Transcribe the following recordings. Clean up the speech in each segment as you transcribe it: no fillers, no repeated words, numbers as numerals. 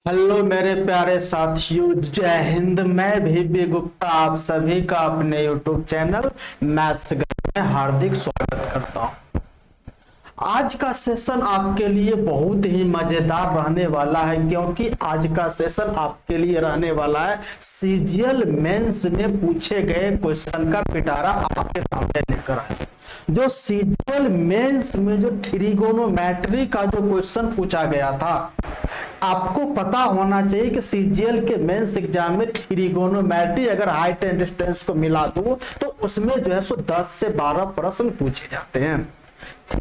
Hello मेरे प्यारे साथियों, जय हिंद। मैं भी गुप्ता आप सभी का अपने यूट्यूब चैनल मैथ्स में हार्दिक स्वागत करता हूं। आज का सेशन आपके लिए बहुत ही मजेदार रहने वाला है, क्योंकि आज का सेशन आपके लिए रहने वाला है सीजीएल मेंस में पूछे गए क्वेश्चन का पिटारा आपके सामने लेकर आए। जो सीजीएल मेंस में जो ट्रिगोनोमेट्री का जो क्वेश्चन पूछा गया था, आपको पता होना चाहिए कि सीजीएल के मेंस एग्जाम में ट्रिगोनोमेट्री अगर हाइट एंड डिस्टेंस को मिला दो तो उसमें जो है सो 10 से 12 प्रश्न पूछे जाते हैं।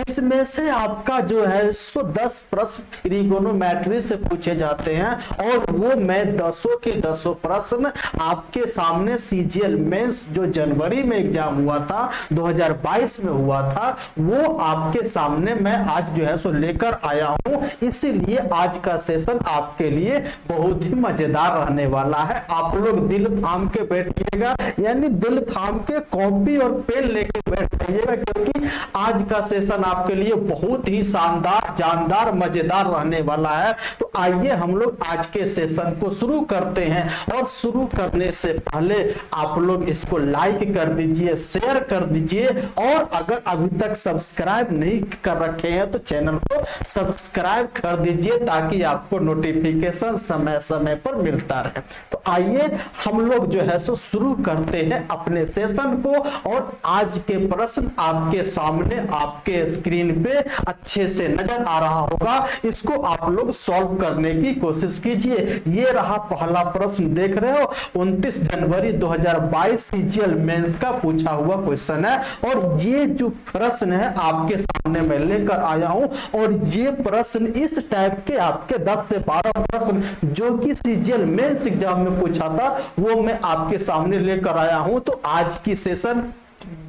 इसमें से आपका जो है सो 10 प्रश्न ट्रिगोनोमेट्री से पूछे जाते हैं, और वो मैं 10 के 10 प्रश्न आपके सामने सीजीएल मेंस जो जनवरी में एग्जाम हुआ था, 2022 में हुआ था, वो आपके सामने मैं आज जो है सो लेकर आया हूं। इसीलिए आज का सेशन आपके लिए बहुत ही मजेदार रहने वाला है। आप लोग दिल थाम के बैठिएगा, यानी दिल थाम के कॉपी और पेन लेके बैठ जाइएगा, क्योंकि आज का सेशन आपके लिए बहुत ही शानदार, जानदार, मजेदार रहने वाला है। तो आइए हम लोग आज के सेशन को शुरू करते हैं, और शुरू करने से पहले आप लोग इसको लाइक कर दीजिए, शेयर कर दीजिए, और अगर अभी तक सब्सक्राइब नहीं कर रखे हैं तो चैनल को सब्सक्राइब कर दीजिए, ताकि आपको नोटिफिकेशन समय समय पर मिलता रहे। तो आइए हम लोग जो है सो शुरू करते हैं अपने सेशन को, और आज के प्रश्न आपके सामने आपके स्क्रीन पे अच्छे से नजर आ रहा होगा। इसको आप लोग सॉल्व करने की कोशिश कीजिए। ये रहा पहला प्रश्न, देख रहे हो, 29 जनवरी 2022 सीजीएल मेंस का पूछा हुआ क्वेश्चन है, और ये जो प्रश्न है आपके सामने मैं लेकर आया हूं। और ये प्रश्न इस टाइप के आपके 10 से 12 प्रश्न जो कि सीजीएल मेंस एग्जाम में पूछा था, वो मैं आपके सामने लेकर आया हूं। तो आज की सेशन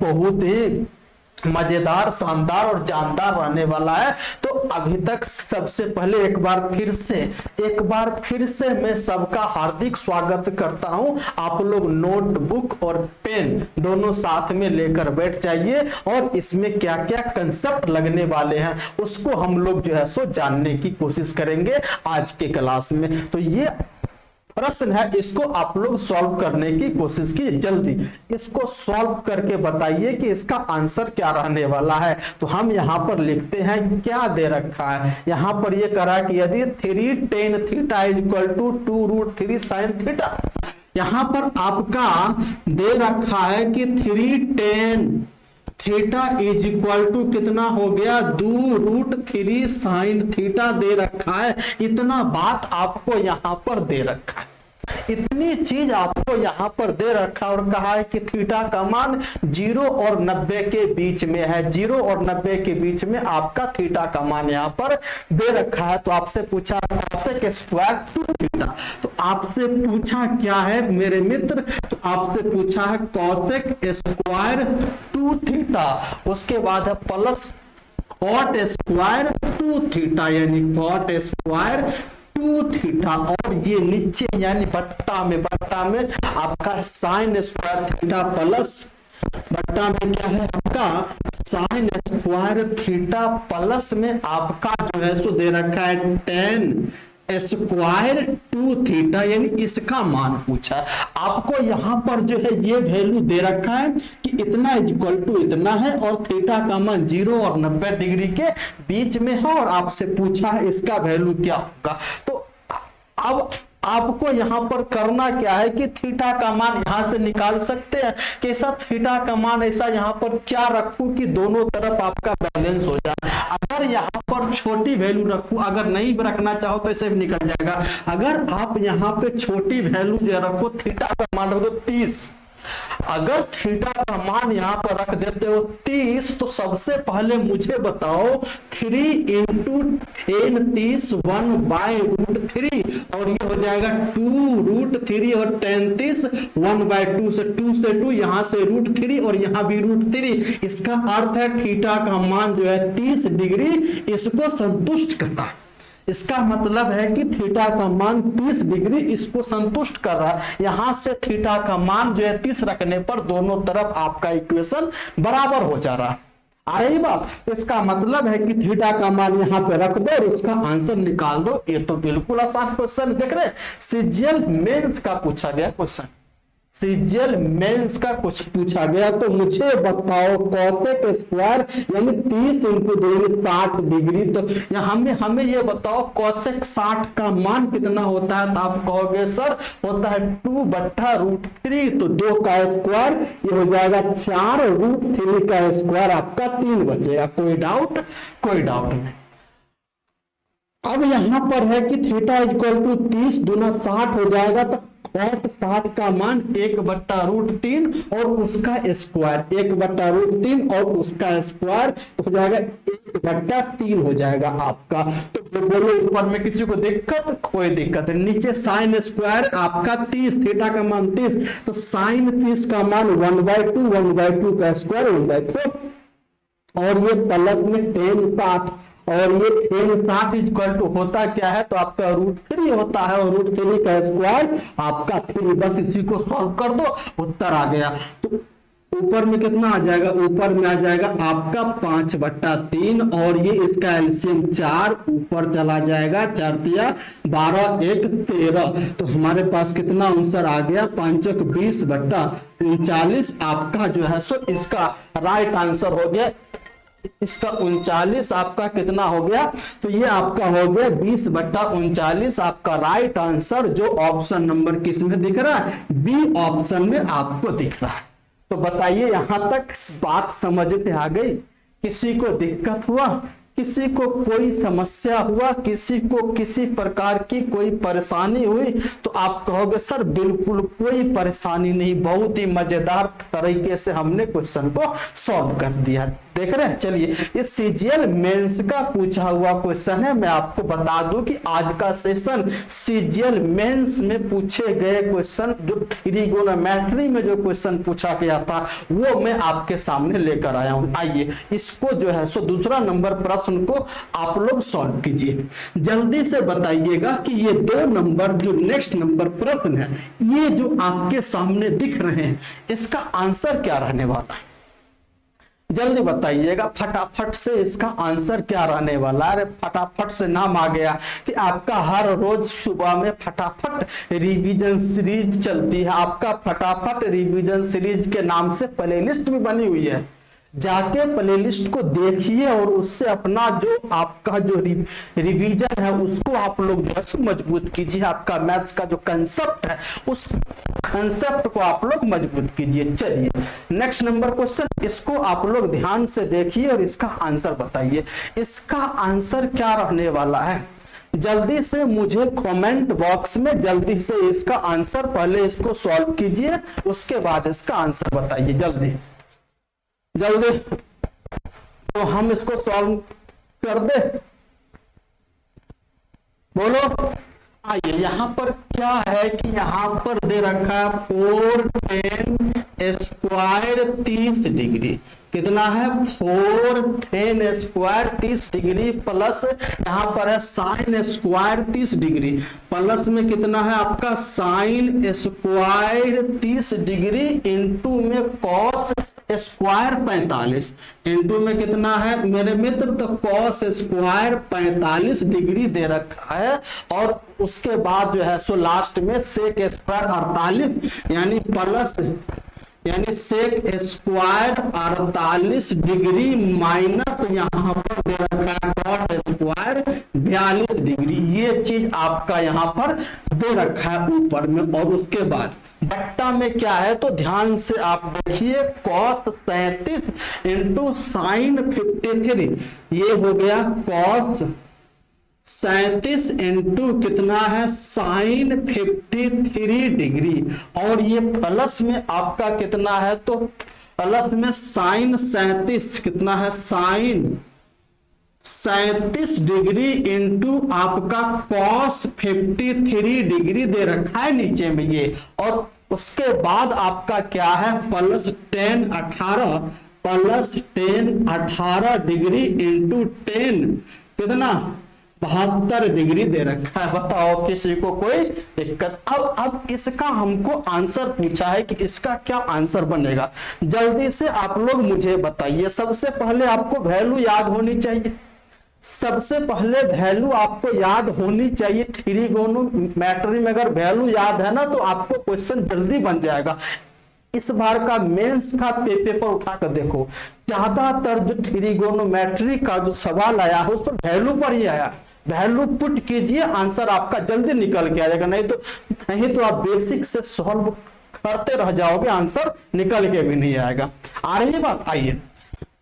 बहुत ही मजेदार, शानदार और जानदार रहने वाला है। तो अभी तक सबसे पहले एक बार फिर से मैं सबका हार्दिक स्वागत करता हूं। आप लोग नोटबुक और पेन दोनों साथ में लेकर बैठ जाइए, और इसमें क्या क्या कंसेप्ट लगने वाले हैं उसको हम लोग जो है सो जानने की कोशिश करेंगे आज के क्लास में। तो ये प्रश्न है, इसको आप लोग सॉल्व करने की कोशिश कीजिए। जल्दी इसको सॉल्व करके बताइए कि इसका आंसर क्या रहने वाला है। तो हम यहां पर लिखते हैं, क्या दे रखा है यहां पर, ये करा कि यदि 3 tan theta is equal to 2√3 sin theta, यहां पर आपका दे रखा है कि 3 tan theta is equal to कितना हो गया, 2√3 sin थीटा दे रखा है। इतना बात आपको यहां पर दे रखा है, इतनी चीज आपको यहां पर दे रखा, और कहा है कि थीटा का मान 0 और 90 के बीच में है। 0 और 90 के बीच में आपका थीटा का मान यहां पर दे रखा है। तो आपसे पूछा cosec स्क्वायर 2 थीटा, तो आपसे पूछा क्या है मेरे मित्र, तो आपसे पूछा है cosec स्क्वायर 2 थीटा, उसके बाद है प्लस cot स्क्वायर 2 थीटा, यानी cot स्क्वायर 2 थीटा, और ये नीचे यानी बट्टा में आपका साइन स्क्वायर थीटा प्लस बट्टा में क्या है आपका साइन स्क्वायर थीटा, प्लस में आपका जो है सो दे रखा है tan स्क्वायर 2 थीटा, यानी इसका मान पूछा है। आपको यहां पर जो है ये वैल्यू दे रखा है कि इतना इक्वल टू इतना है, और थीटा का मान 0 और 90 डिग्री के बीच में है, और आपसे पूछा है इसका वैल्यू क्या होगा। तो अब आपको यहां पर करना क्या है कि थीटा का मान यहां से निकाल सकते हैं। कैसा थीटा का मान ऐसा यहां पर क्या रखूं कि दोनों तरफ आपका बैलेंस हो जाए। अगर यहां पर छोटी वैल्यू रखूं, अगर नहीं रखना चाहो तो ऐसे भी निकल जाएगा। अगर आप यहां पे छोटी वैल्यू रखो, थीटा का मान रखो 30, अगर थीटा का मान यहां पर रख देते हो 30, तो सबसे पहले मुझे बताओ 3 इंटू 10 30 1/√3, और ये हो जाएगा 2√3, और 10 30 1/2 से 2 यहां से √3 और यहां भी √3। इसका अर्थ है थीटा का मान जो है 30 डिग्री इसको संतुष्ट करना है। इसका मतलब है कि थीटा का मान 30 डिग्री इसको संतुष्ट कर रहा है। यहां से थीटा का मान जो है 30 रखने पर दोनों तरफ आपका इक्वेशन बराबर हो जा रहा है। आ रही बात। इसका मतलब है कि थीटा का मान यहाँ पे रख दो और उसका आंसर निकाल दो। ये तो बिल्कुल आसान क्वेश्चन देख रहे हैं, सीजीएल मेंस का पूछा गया क्वेश्चन, सीजीएल मेंस का कुछ पूछा गया। तो मुझे बताओ कोसेक स्क्वायर यानी 30 इंटू 2 60 डिग्री। तो यहाँ हमें ये बताओ कोसेक 60 का मान कितना होता है। तो आप कहोगे सर होता है 2/√3। तो 2 का स्क्वायर ये हो जाएगा 4√3 का स्क्वायर, आपका 3 बचेगा। कोई डाउट? कोई डाउट नहीं। अब यहां पर है कि थीटा इक्वल टू 30 दूना 60 हो जाएगा। तो cot 60 का मान 1/√3 और उसका स्क्वायर, 1/√3 और उसका स्क्वायर तो हो जाएगा 1/3 हो जाएगा आपका। तो बोलो ऊपर में किसी को दिक्कत? कोई दिक्कत नहीं। नीचे साइन स्क्वायर आपका 30, थीटा का मान 30, तो साइन 30 का मान 1/2, 1/2 का स्क्वायर 1/4 और ये प्लस में tan 60 और ये tan 60 इक्वल टू होता क्या है। तो आपका √3 होता है और √3 का स्क्वायर आपका 3। बस इसी को सॉल्व कर दो, उत्तर आ गया। तो ऊपर में कितना आ जाएगा? ऊपर में आ जाएगा आपका 5/3 और ये इसका एलसीएम 4 ऊपर चला जाएगा, 4 तिया 12 1 13। तो हमारे पास कितना आंसर आ गया? 5 × 20/39 आपका जो है सो इसका राइट आंसर हो गया। इसका 39 आपका कितना हो गया? तो ये आपका हो गया 20/39 आपका राइट आंसर, जो ऑप्शन नंबर किस में दिख रहा है? बी ऑप्शन में आपको दिख रहा है। तो बताइए यहां तक बात समझ में आ गई? किसी को दिक्कत हुआ? किसी को कोई समस्या हुआ? किसी को किसी प्रकार की कोई परेशानी हुई? तो आप कहोगे सर बिल्कुल कोई परेशानी नहीं, बहुत ही मजेदार तरीके से हमने क्वेश्चन को सॉल्व कर दिया। देख रहे हैं? चलिए, ये सीजीएल मेंस का पूछा हुआ क्वेश्चन है। मैं आपको बता दूं कि आज का सेशन सीजीएल मेंस में पूछे गए क्वेश्चन, जो ट्रिगोनोमेट्री में जो क्वेश्चन पूछा गया था वो मैं आपके सामने लेकर आया हूं। आइए इसको जो है सो दूसरा नंबर प्रश्न को आप लोग सॉल्व कीजिए। जल्दी से बताइएगा कि ये 2 नंबर जो नेक्स्ट नंबर प्रश्न है, ये जो आपके सामने दिख रहे हैं, इसका आंसर क्या रहने वाला है? जल्दी बताइएगा फटाफट से, इसका आंसर क्या रहने वाला है? फटाफट से नाम आ गया कि आपका हर रोज सुबह में फटाफट रिवीजन सीरीज चलती है। आपका फटाफट रिवीजन सीरीज के नाम से प्लेलिस्ट भी बनी हुई है, जाके प्लेलिस्ट को देखिए और उससे अपना जो आपका जो रिवीजन है उसको आप लोग जो है मजबूत कीजिए। आपका मैथ्स का जो कंसेप्ट है उस कंसेप्ट को आप लोग मजबूत कीजिए। चलिए नेक्स्ट नंबर क्वेश्चन, इसको आप लोग ध्यान से देखिए और इसका आंसर बताइए। इसका आंसर क्या रहने वाला है? जल्दी से मुझे कमेंट बॉक्स में जल्दी से इसका आंसर, पहले इसको सॉल्व कीजिए उसके बाद इसका आंसर बताइए। जल्दी जल्दी, तो हम इसको सॉल्व कर दे, बोलो। आइए यहां पर क्या है कि यहां पर दे रखा है 4 tan स्क्वायर 30 डिग्री। कितना है? 4 tan स्क्वायर 30 डिग्री प्लस यहां पर है साइन स्क्वायर 30 डिग्री, प्लस में कितना है आपका साइन स्क्वायर 30 डिग्री इंटू में कॉस स्क्वायर 45, इंटू में कितना है मेरे मित्र? तो कॉस स्क्वायर 45 डिग्री दे रखा है और उसके बाद जो है सो लास्ट में सेक स्क्वायर 48 यानी प्लस यानी सेक स्क्वायर 48 डिग्री माइनस यहाँ पर दे रखा है कॉट स्क्वायर 42 डिग्री। ये चीज आपका यहाँ पर दे रखा है ऊपर में। और उसके बाद बट्टा में क्या है? तो ध्यान से आप देखिए, कॉस 37 इंटू साइन 53, ये हो गया कॉस 37 इंटू कितना है साइन 53 डिग्री, और ये प्लस में आपका कितना है? तो प्लस में साइन 37 कितना है? साइन 37 डिग्री इंटू आपका कॉस 53 डिग्री दे रखा है नीचे में ये। और उसके बाद आपका क्या है? प्लस tan 18 डिग्री इंटू 10 कितना 72 डिग्री दे रखा है। बताओ किसी को कोई दिक्कत? अब इसका हमको आंसर पूछा है कि इसका क्या आंसर बनेगा। जल्दी से आप लोग मुझे बताइए। सबसे पहले आपको वैल्यू याद होनी चाहिए, सबसे पहले वैल्यू आपको याद होनी चाहिए। ट्रिगोनोमेट्री में अगर वैल्यू याद है ना तो आपको क्वेश्चन जल्दी बन जाएगा। इस बार का मेंस का पेपर उठाकर देखो, ज्यादातर जो ट्रिगोनोमेट्री का जो सवाल आया है उस पर वैल्यू पर ही आया। वैल्यू पुट कीजिए, आंसर आपका जल्दी निकल के आ जाएगा। नहीं तो आप बेसिक से सॉल्व करते रह जाओगे, आंसर निकल के भी नहीं आएगा। आ रही है बात? आइए,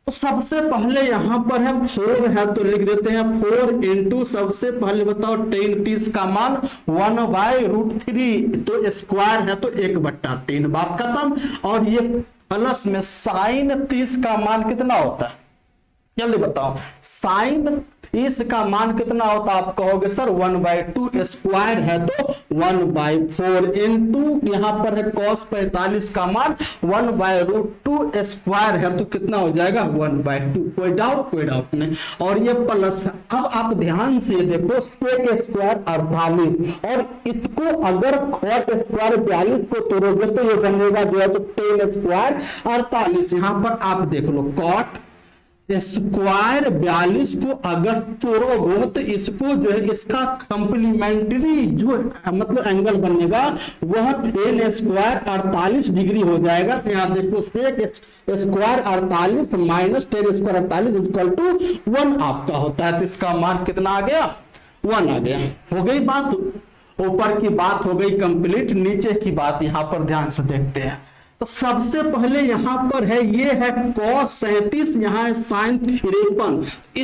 तो सबसे पहले यहां पर है 4 है तो लिख देते हैं 4 इंटू, सबसे पहले बताओ 10 30 का मान 1/√3, तो स्क्वायर है तो 1/3, बात खत्म। और ये प्लस में साइन 30 का मान कितना होता है? जल्दी बताओ, साइन 30 का मान कितना होता है? आप कहोगे सर 1/2, स्क्वायर है तो 1/4 इंटू यहां पर है cos 45 का मान 1/√2, स्क्वायर है तो कितना हो जाएगा 1/2। कोई डाउट नहीं। और ये प्लस है। अब आप ध्यान से देखो, sec स्क्वायर 48 और इसको अगर cot स्क्वायर 42 को तोड़ोगे तो ये बनेगा जो है तो tan स्क्वायर 48। यहां पर आप देख लो, cot स्क्वायर 42 को अगर तोड़ोगे तो इसको जो है इसका कंप्लीमेंट्री जो मतलब एंगल बनेगा वह tan स्क्वायर 48 डिग्री हो जाएगा। तो यहाँ देखो sec square 48 minus tan square 48 equal to 1 आपका होता है। तो इसका मान कितना आ गया? 1 आ गया। हो गई बात, ऊपर की बात हो गई कंप्लीट। नीचे की बात यहाँ पर ध्यान से देखते हैं। तो सबसे पहले यहां पर है ये है cos 37, यहाँ है sin 53।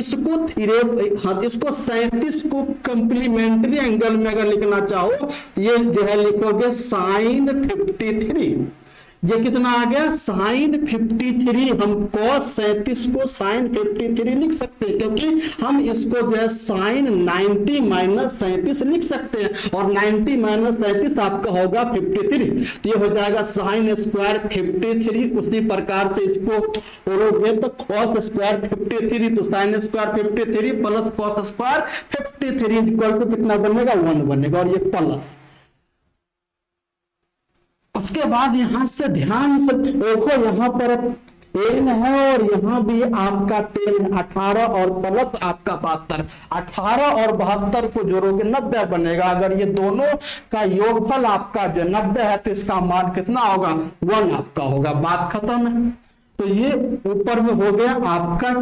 इसको 37 को कंप्लीमेंट्री एंगल में अगर लिखना चाहो ये जो है लिखोगे sin 53। ये कितना आ गया? sin 53। हम cos 37 को sin 53 लिख सकते हैं, क्योंकि हम इसको जो है sin 90 माइनस 37 लिख सकते हैं। और 90 माइनस 37 आपका होगा 53, तो ये हो जाएगा sin स्क्वायर 53। उसी प्रकार से इसको तोड़ोगे तो cos स्क्वायर 53 तो sin square 53 plus cos square 53 equal to कितना बनेगा? 1 बनेगा। और ये प्लस, उसके बाद यहां से ध्यान से देखो, यहां पर 10 है और यहां भी आपका 10 18 और प्लस आपका 72। 18 और 72 को जोड़ोगे 90 बनेगा। अगर ये दोनों का योगफल आपका जो 90 है तो इसका मान कितना होगा? 1 आपका होगा। बात खत्म है। तो ये ऊपर में हो गया आपका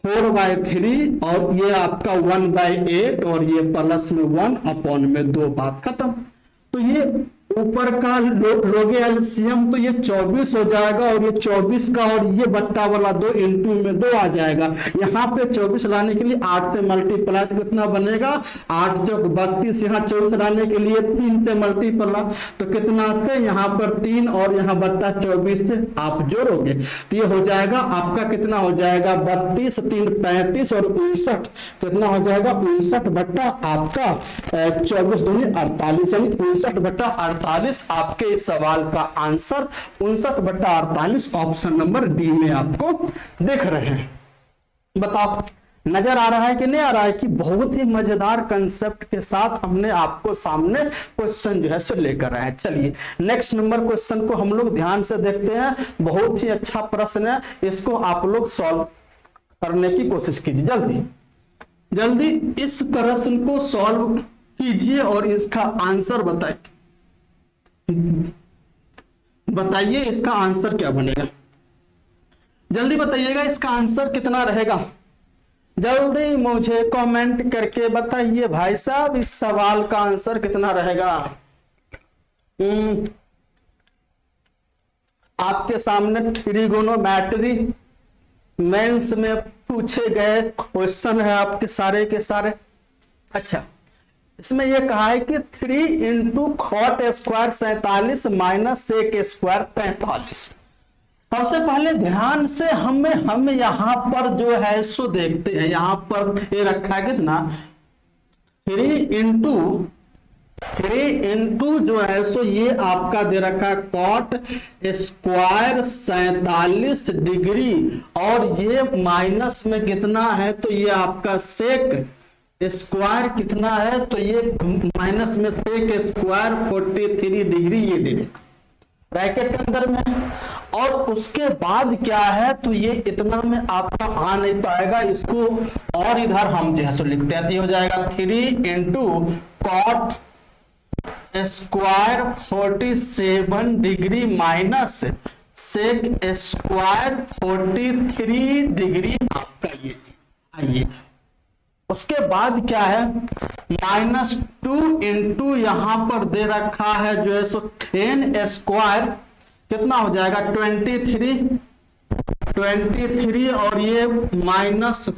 4/3 और ये आपका 1/8 और ये प्लस में 1/2। बात खत्म। तो ये ऊपर का लोगे एलसीएम तो ये 24 हो जाएगा और ये 24 का और ये बट्टा वाला 2 इंटू में 2 आ जाएगा। यहाँ पे 24 लाने के लिए 8 से मल्टीप्लाई तो कितना बनेगा? 8 चौक 32। यहाँ 24 लाने के लिए 3 से मल्टीप्लाई तो कितना से यहाँ पर 3 और यहाँ बट्टा 24 से आप जोड़ोगे तो ये हो जाएगा आपका कितना हो जाएगा? 32 3 35 और 59 कितना हो जाएगा? 59 बट्टा आपका 24 दूनी 48, यानी 59/48 आपके इस सवाल का आंसर 59/48 ऑप्शन नंबर डी में आपको देख रहे हैं। बताओ नजर आ रहा है कि नहीं आ रहा है कि बहुत ही मजेदार कंसेप्ट के साथ हमने आपको सामने क्वेश्चन जो है सो लेकर आए। चलिए नेक्स्ट नंबर क्वेश्चन को हम लोग ध्यान से देखते हैं। बहुत ही अच्छा प्रश्न है, इसको आप लोग सॉल्व करने की कोशिश कीजिए। जल्दी जल्दी इस प्रश्न को सॉल्व कीजिए और इसका आंसर बताइए इसका आंसर क्या बनेगा। जल्दी बताइएगा इसका आंसर कितना रहेगा। जल्दी मुझे कमेंट करके बताइए भाई साहब इस सवाल का आंसर कितना रहेगा। आपके सामने ट्रिगोनोमेट्री मेंस में पूछे गए क्वेश्चन है आपके सारे के सारे। अच्छा इसमें यह कहा है कि 3 into cot square 47 minus sec square 43। सबसे पहले ध्यान से हम यहां पर जो है सो देखते हैं। यहां पर ये रखा है कितना 3 इंटू जो है सो ये आपका दे रखा है cot स्क्वायर 47 डिग्री और ये माइनस में कितना है तो ये आपका sec स्क्वायर कितना है, तो ये माइनस में सेक स्क्वायर 43 डिग्री ये दे देगा ब्रैकेट के अंदर में। और उसके बाद क्या है, तो ये इतना में आपका आ नहीं पाएगा, इसको और इधर हम जो है सो लिखते हैं, तो हो जाएगा 3 into cot square 47 degree minus sec square 43 degree आपका ये चीज। आइए उसके बाद क्या है, -2 इंटू यहां पर दे रखा है जो है सो 10 स्क्वायर कितना हो जाएगा 23 और ये माइनस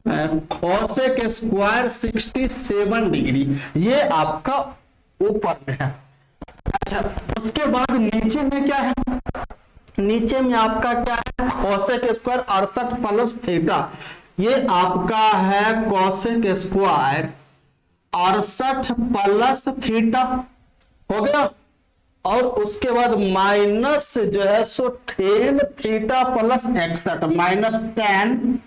कोसेक स्क्वायर 67 डिग्री, ये आपका ऊपर में है। अच्छा उसके बाद नीचे में क्या है, नीचे में आपका क्या है, कोसेक स्क्वायर 68 प्लस थीटा, ये आपका है कोसेक स्क्वायर 68 प्लस थीटा हो गया। और उसके बाद माइनस जो है सो 10 theta plus 61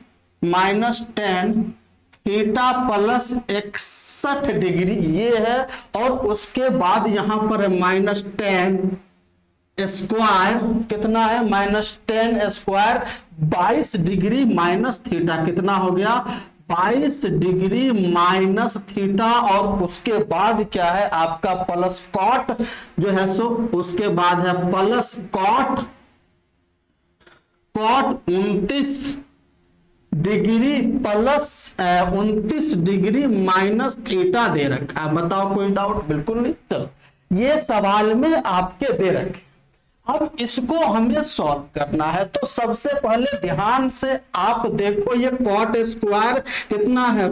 -10 theta plus 61 degree ये है। और उसके बाद यहां पर है -10 स्क्वायर कितना है, -10 स्क्वायर 22 डिग्री माइनस थीटा कितना हो गया 22 डिग्री माइनस थीटा। और उसके बाद क्या है आपका प्लस कॉट जो है सो, उसके बाद है plus cot 29 degree plus 29 degree minus theta दे रखा है। बताओ कोई डाउट? बिल्कुल नहीं। चलो ये सवाल में आपके दे रखे, अब इसको हमें सॉल्व करना है। तो सबसे पहले ध्यान से आप देखो, ये कॉट स्क्वायर कितना है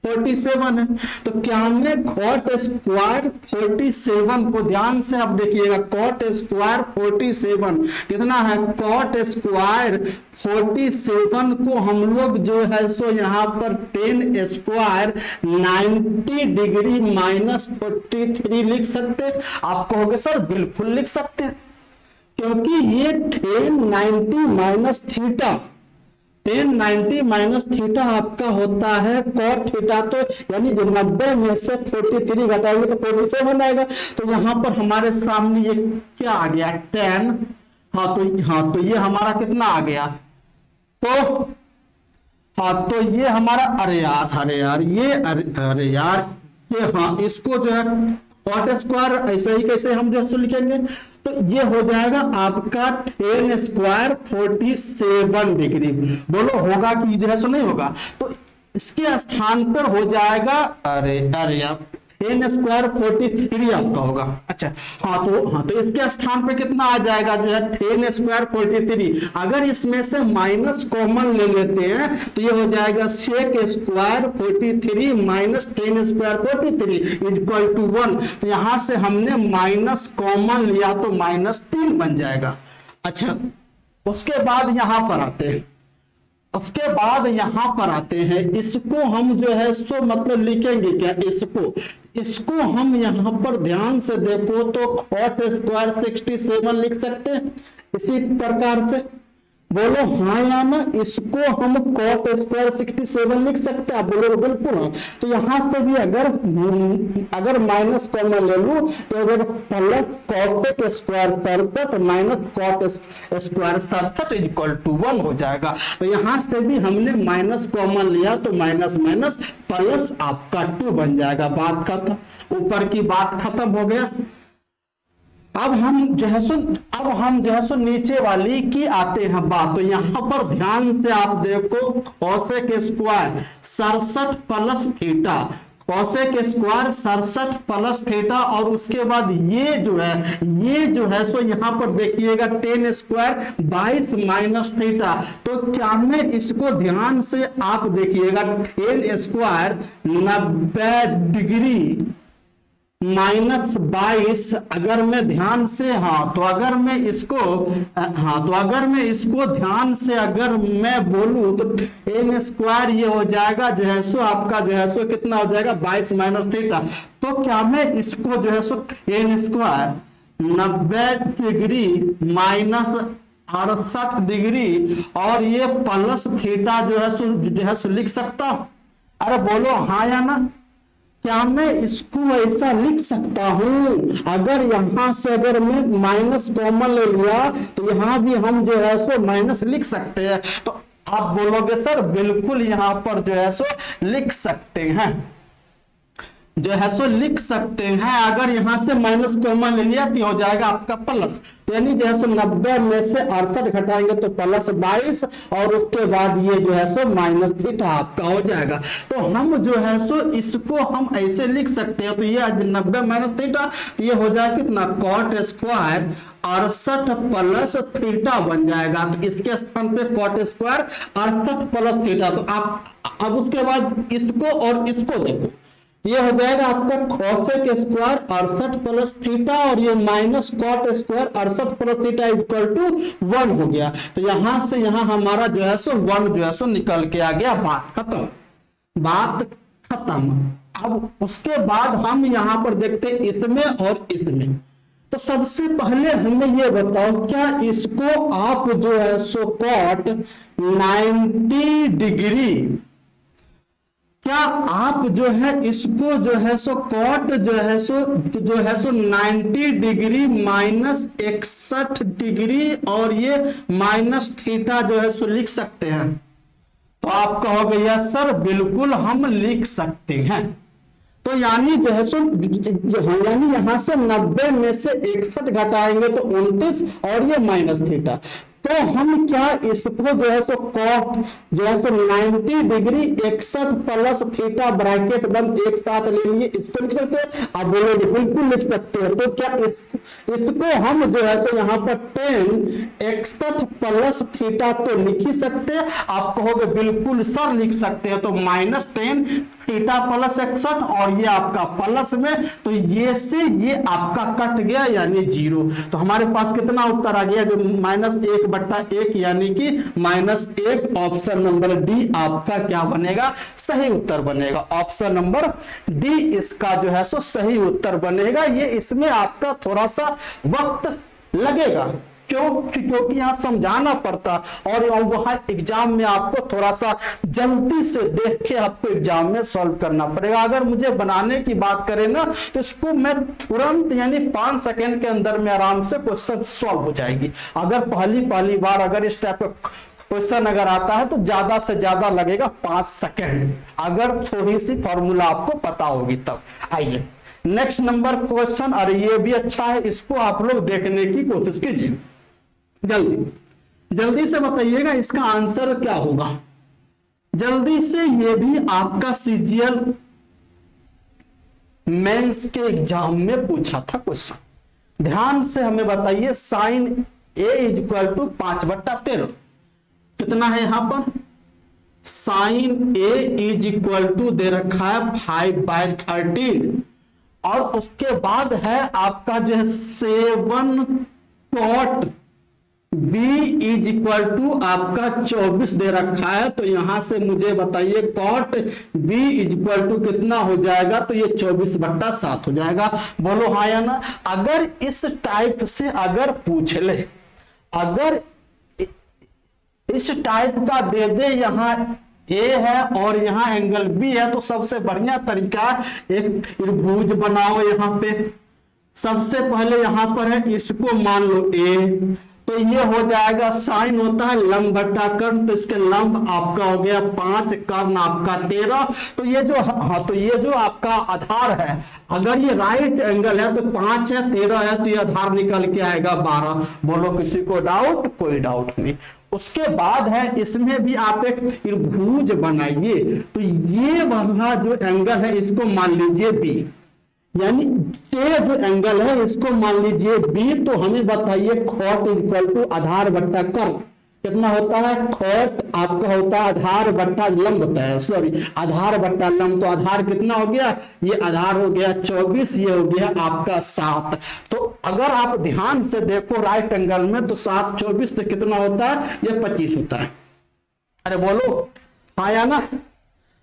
47 है, तो क्या में कॉट स्क्वायर 47 को ध्यान से आप देखिएगा, कॉट स्क्वायर 47 कितना है, कॉट स्क्वायर 47 को हम लोग जो है सो यहाँ पर 10 स्क्वायर 90 डिग्री माइनस 43 लिख सकते। आप कहोगे सर बिल्कुल लिख सकते हैं, क्योंकि ये 1090 माइनस थीटा 1090 माइनस थीटा आपका होता है कॉट थीटा, तो यानी जो 90 में से 43 घटाएंगे तो 47 आएगा। तो यहां पर हमारे सामने ये क्या आ गया 10, हाँ तो ये हमारा कितना आ गया, तो ये हमारा अरे यार ये हाँ इसको जो है कॉट स्क्वायर ऐसे ही कैसे हम जो है लिखेंगे, तो ये हो जाएगा आपका 10 स्क्वायर 47 डिग्री। बोलो होगा कि जो है सो नहीं होगा, तो इसके स्थान पर हो जाएगा अरे यार 10 स्क्वायर 43 आपका होगा। अच्छा हाँ तो इसके स्थान पर कितना आ जाएगा जो है 10 स्क्वायर 43। अगर इसमें से माइनस कॉमन ले लेते हैं तो ये हो जाएगा sec square 43 minus 10 square 43 is equal to 1। तो यहां से हमने माइनस कॉमन लिया तो -3 बन जाएगा। अच्छा उसके बाद यहां पर आते हैं, इसको हम जो है सो मतलब लिखेंगे क्या, इसको हम यहां पर ध्यान से देखो तो कॉट स्क्वायर 67 लिख सकते हैं इसी प्रकार से। बोलो हाँ या ना, इसको हम कॉट स्क्वायर 67 लिख सकते हैं? बोलो बिल्कुल हाँ। तो यहां से भी अगर माइनस कॉमन ले लूं तो plus cosec square 67 minus cot square 67 is equal to 1 हो जाएगा। तो यहां से भी हमने माइनस कॉमन लिया तो माइनस प्लस आपका 2 बन जाएगा। बात खत्म, ऊपर की बात खत्म हो गया। अब हम जो है सो नीचे वाली की आते हैं बात। तो यहां पर ध्यान से आप देखो, cosec square 67 plus theta, cosec square 67 plus theta. और उसके बाद ये जो है सो यहां पर देखिएगा 10 स्क्वायर 22 माइनस थीटा। तो क्या में इसको ध्यान से आप देखिएगा 10 स्क्वायर 90 डिग्री माइनस 22, अगर मैं ध्यान से अगर मैं इसको ध्यान से अगर मैं बोलूं तो 10 स्क्वायर ये हो जाएगा जो है सो आपका जो है सो कितना हो जाएगा 22 माइनस थीटा। तो क्या मैं इसको जो है सो 10 स्क्वायर 90 डिग्री माइनस 68 डिग्री और ये प्लस थीटा जो है सो लिख सकता हूं? अरे बोलो हाँ या ना। क्या मैं इसको ऐसा लिख सकता हूं? अगर यहां से अगर मैं माइनस कॉमन ले लिया तो यहां भी हम जो है सो माइनस लिख सकते हैं। तो आप बोलोगे सर बिल्कुल यहां पर जो है सो लिख सकते हैं, जो है सो लिख सकते हैं। अगर यहां से माइनस कॉमन ले लिया तो हो जाएगा आपका प्लस, यानी जो है सो 90 में से 68 घटाएंगे तो प्लस 22 और उसके बाद ये जो है सो माइनस थीटा आपका हो जाएगा। तो हम जो है सो इसको हम ऐसे लिख सकते हैं। तो ये 90 माइनस थीटा तो ये हो जाएगा कितना, कॉट स्क्वायर 68 प्लस थीटा बन जाएगा। तो इसके स्थान पे कॉट स्क्वायर 68 प्लस थीटा। तो आप अब उसके बाद इसको और इसको देखो, ये हो जाएगा आपका कोसेक स्क्वायर 68 प्लस थीटा और ये minus cot square 68 plus theta equal to 1 हो गया। तो यहां से यहां हमारा जो है सो 1 जो है सो निकल के आ गया। बात खत्म, बात खत्म। अब उसके बाद हम यहां पर देखते हैं इसमें और इसमें। तो सबसे पहले हमें ये बताओ, क्या इसको आप जो है सो कॉट 90 डिग्री, क्या आप जो है इसको जो है सो कॉट जो है सो 90 डिग्री माइनस 61 डिग्री और ये माइनस थीटा जो है सो लिख सकते हैं? तो आप कहोगे यस सर बिल्कुल हम लिख सकते हैं। तो यानी जो है सो यानी यहां से 90 में से 61 घटाएंगे तो 29 और ये माइनस थीटा। तो हम क्या इसको जो है सो कॉट जो है सो 90 डिग्री 61 प्लस थीटा ब्रैकेट बंद एक साथ ले लिए, इसको लिख सकते हैं? आप बोलोगे बिल्कुल लिख सकते हैं। तो क्या इसको हम जो है तो यहाँ पर 10 61 प्लस थीटा तो लिख ही सकते हैं। आप कहोगे बिल्कुल सर लिख सकते हैं। तो माइनस 10 थीटा प्लस 61 और ये आपका प्लस में, तो ये से ये आपका कट गया यानी 0। तो हमारे पास कितना उत्तर आ गया, जो -1/1 यानी कि -1। ऑप्शन नंबर डी आपका क्या बनेगा, सही उत्तर बनेगा। ऑप्शन नंबर डी इसका जो है सो सही उत्तर बनेगा। ये इसमें आपका थोड़ा सा वक्त लगेगा, क्योंकि यहाँ समझाना पड़ता और वहां एग्जाम में आपको थोड़ा सा जल्दी से देख के आपको एग्जाम में सॉल्व करना पड़ेगा। अगर मुझे बनाने की बात करें ना तो इसको मैं तुरंत यानी 5 सेकंड के अंदर में आराम से क्वेश्चन सॉल्व हो जाएगी। अगर पहली बार अगर इस टाइप का क्वेश्चन अगर आता है तो ज्यादा से ज्यादा लगेगा 5 सेकंड, अगर थोड़ी सी फॉर्मूला आपको पता होगी तब। आइए नेक्स्ट नंबर क्वेश्चन, अरे ये भी अच्छा है, इसको आप लोग देखने की कोशिश कीजिए। जल्दी से बताइएगा इसका आंसर क्या होगा। जल्दी से, ये भी आपका सीजीएल मेंस के एग्जाम में पूछा था क्वेश्चन। ध्यान से हमें बताइए, साइन ए इक्वल टू 5/13 कितना है यहां पर, sine A is equal to दे रखा है 5/13 और उसके बाद है आपका जो है 7 cot B is equal to आपका 24 दे रखा है। तो यहां से मुझे बताइए cot B is equal to कितना हो जाएगा, तो ये 24/7 हो जाएगा। बोलो हाँ या ना। अगर इस टाइप से अगर पूछ ले, अगर इस टाइप का दे दे, यहां ए है और यहां एंगल बी है, तो सबसे बढ़िया तरीका एक त्रिभुज बनाओ। यहां पे सबसे पहले यहां पर है, इसको मान लो ए, तो ये हो जाएगा साइन होता है लंब बटा कर्ण, तो इसके लंब आपका हो गया 5, कर्ण आपका 13। तो ये जो तो ये जो आपका आधार है, अगर ये राइट एंगल है तो 5 है, 13 है, तो ये आधार निकल के आएगा 12। बोलो किसी को डाउट? कोई डाउट नहीं। उसके बाद है इसमें भी आप एक त्रिभुज बनाइए। तो ये वाला जो एंगल है इसको मान लीजिए बी, यानी ये जो एंगल है इसको मान लीजिए बी। तो हमें बताइए कॉट इक्वल टू आधार बट्टा कर्ण कितना होता है, कॉट आपका होता है आधार बट्टा लंब होता है, सॉरी आधार बट्टा लंब। तो आधार कितना हो गया, ये आधार हो गया 24, ये हो गया आपका 7। तो अगर आप ध्यान से देखो राइट एंगल में, तो 7 24 तो कितना होता है, ये 25 होता है। अरे बोलो हाँ या ना।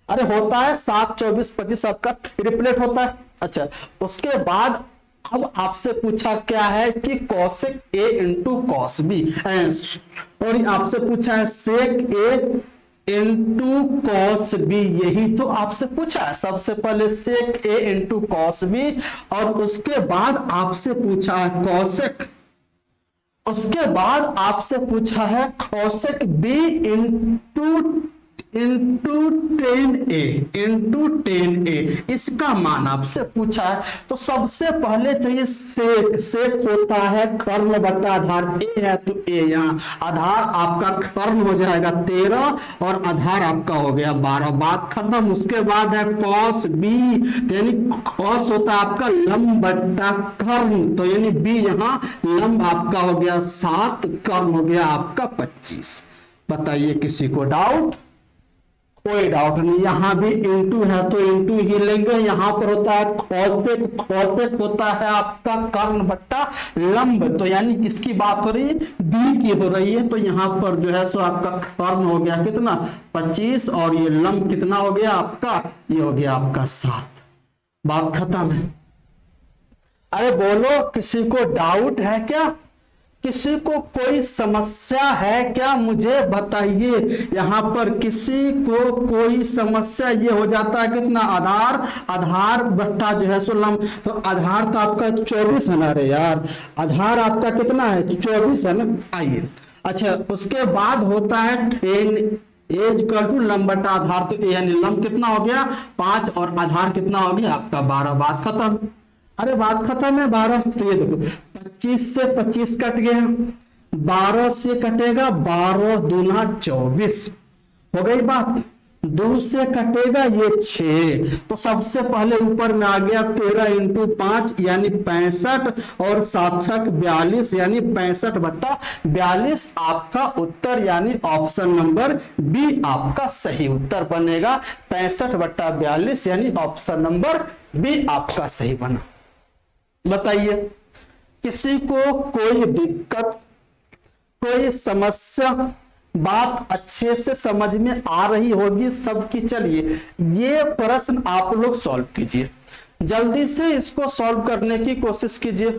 अरे होता है 7 24 25 आपका रिप्लेट होता है। अच्छा, उसके बाद अब आपसे पूछा क्या है कि cosec A into cos B, और आपसे पूछा है sec A into cos B, यही तो आपसे पूछा है। सबसे पहले sec A into cos B, और उसके बाद आपसे पूछा है कॉसेक, उसके बाद आपसे पूछा है कॉसेक बी इंटू 10a, इसका मान आपसे पूछा है। तो सबसे पहले चाहिए सेक, सेक होता है कर्ण बटा आधार, ए है तो ए, यहाँ आधार आपका कर्ण हो जाएगा 13 और आधार आपका हो गया 12, बात खत्म। उसके बाद है कॉस बी, यानी कॉस होता है आपका लंब बटा कर्ण, तो यानी बी यहाँ लंब आपका हो गया 7, कर्ण हो गया आपका 25। बताइए किसी को डाउट? कोई डाउट नहीं। यहां भी इंटू है तो इंटू ही लेंगे। यहां पर होता है कॉसेक, कॉसेक होता है आपका कर्ण बट्टा लंब, तो यानी किसकी बात हो रही है? बी की हो रही है। तो यहां पर जो है सो आपका कर्ण हो गया कितना? 25, और ये लंब कितना हो गया आपका? ये हो गया आपका 7। बात खत्म है। अरे बोलो, किसी को डाउट है क्या? किसी को कोई समस्या है क्या? मुझे बताइए। यहां पर किसी को कोई समस्या? ये हो जाता है कितना? आधार, आधार बट्टा जो है सो लंब, तो आधार तो आपका 24 है ना। अरे यार, आधार आपका कितना है? 24 है ना। आइए, अच्छा, उसके बाद होता है 10 एज इक्वल टू लंब बट्टा आधार, तो यानी लंब कितना हो गया? 5, और आधार कितना हो गया आपका? 12। बात खत्म। अरे बात खत्म है। 12, तो ये देखो 25 से 25 कट गया, 12 से कटेगा 12 दूना 24, हो गई बात। 2 से कटेगा ये 6, तो सबसे पहले ऊपर में आ गया 13 इंटू 5 यानी 65, और 7 42 यानी 65 बट्टा 42 आपका उत्तर, यानी ऑप्शन नंबर बी आपका सही उत्तर बनेगा। 65 बट्टा 42 यानी ऑप्शन नंबर बी आपका सही बना। बताइए, किसी को कोई दिक्कत, कोई समस्या? बात अच्छे से समझ में आ रही होगी सबकी। चलिए, ये प्रश्न आप लोग सॉल्व कीजिए, जल्दी से इसको सॉल्व करने की कोशिश कीजिए,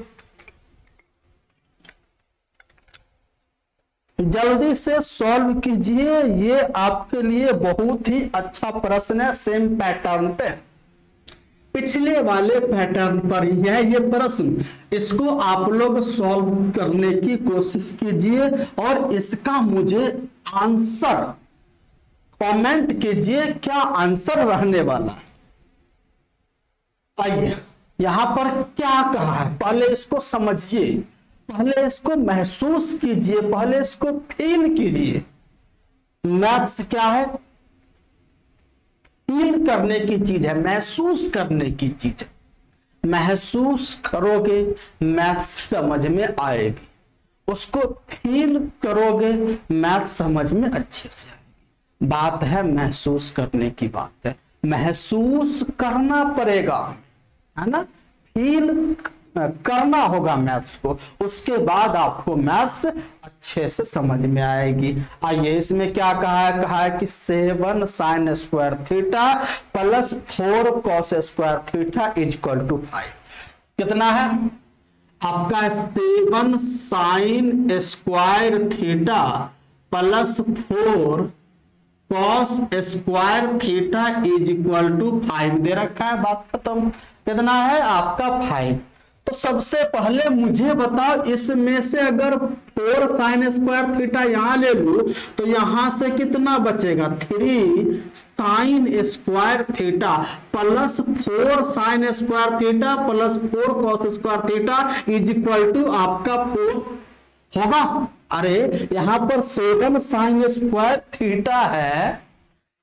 जल्दी से सॉल्व कीजिए। ये आपके लिए बहुत ही अच्छा प्रश्न है, सेम पैटर्न पे, पिछले वाले पैटर्न पर ही है ये प्रश्न। इसको आप लोग सॉल्व करने की कोशिश कीजिए, और इसका मुझे आंसर कमेंट कीजिए, क्या आंसर रहने वाला है। आइए, यहां पर क्या कहा है, पहले इसको समझिए, पहले इसको महसूस कीजिए, पहले इसको फील कीजिए। मैथ्स क्या है? फील करने की चीज है, महसूस करने की चीज है। महसूस करोगे मैथ्स समझ में आएगी, उसको फील करोगे मैथ्स समझ में अच्छे से आएगी। बात है महसूस करने की, बात है महसूस करना पड़ेगा, है ना। फील करना होगा मैथ्स को, उसके बाद आपको मैथ्स अच्छे से समझ में आएगी। आइए, इसमें क्या कहा है? कहा है कि 7 sin square theta plus 4 cos square theta is equal to 5। कितना है आपका? 7 sin square theta plus 4 cos square theta is equal to 5 दे रखा है। बात खत्म। कितना है आपका? 5। तो सबसे पहले मुझे बताओ, इसमें से अगर 4 sin स्क्वायर थीटा यहां ले लूं तो यहां से कितना बचेगा? 3 sin square theta plus 4 sin square theta plus 4 cos square theta is equal to आपका 4 होगा। अरे यहां पर 7 sin स्क्वायर थीटा है,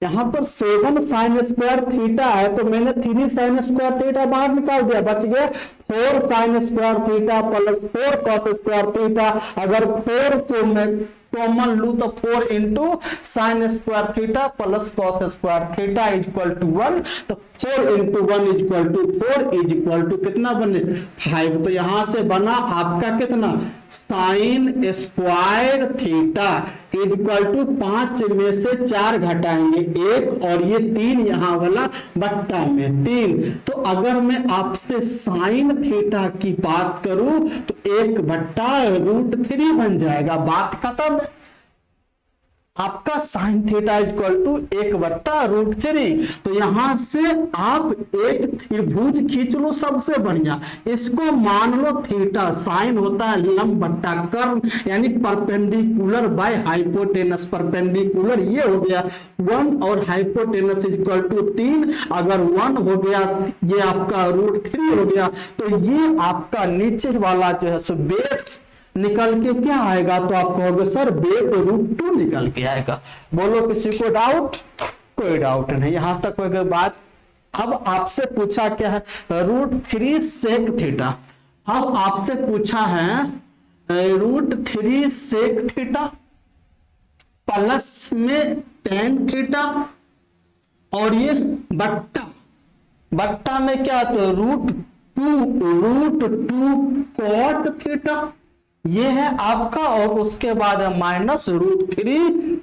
यहां पर 7 sin स्क्वायर थीटा है, तो मैंने 3 sin स्क्वायर थीटा बाहर निकाल दिया, बच गया 4 sin square theta plus 4 cos square theta. अगर 4 को मैं कॉमन लू तो 4 into sine square theta plus cos square theta is equal to 1, तो 4 into 1 is equal to 4 is equal to कितना बने 5। तो यहां से बना आपका कितना sine square theta is equal to 5 में से 4 घटाएंगे 1 और ये 3 यहां वाला बट्टा में 3। तो अगर मैं आपसे साइन थीटा की बात करूं तो 1 बट्टा √3 बन जाएगा। बात खत्म। आपका साइन थीटा इक्वल टू 1/√3। तो यहां से आप एक त्रिभुज खींच लो, सबसे बढ़िया। इसको मान लो थीटा, साइन होता है लंब बट्टा कर्ण, यानी परपेंडिकुलर बाय हाइपोटेनस। परपेंडिकुलर ये हो गया 1 और हाइपोटेनस इक्वल टू 3। अगर 1 हो गया, ये आपका √3 हो गया, तो ये आपका नीचे वाला जो है सो बेस निकल के क्या आएगा? तो आप कहोगे सर बेस √2 निकल के आएगा। बोलो किसी को डाउट? कोई डाउट नहीं, यहां तक हो गई बात। अब आपसे पूछा क्या है? √3 सेक थीटा। अब आपसे पूछा है √3 सेक थीटा प्लस में tan थीटा, और ये बट्टा में क्या? तो √2 cot थीटा ये है आपका, और उसके बाद है -√3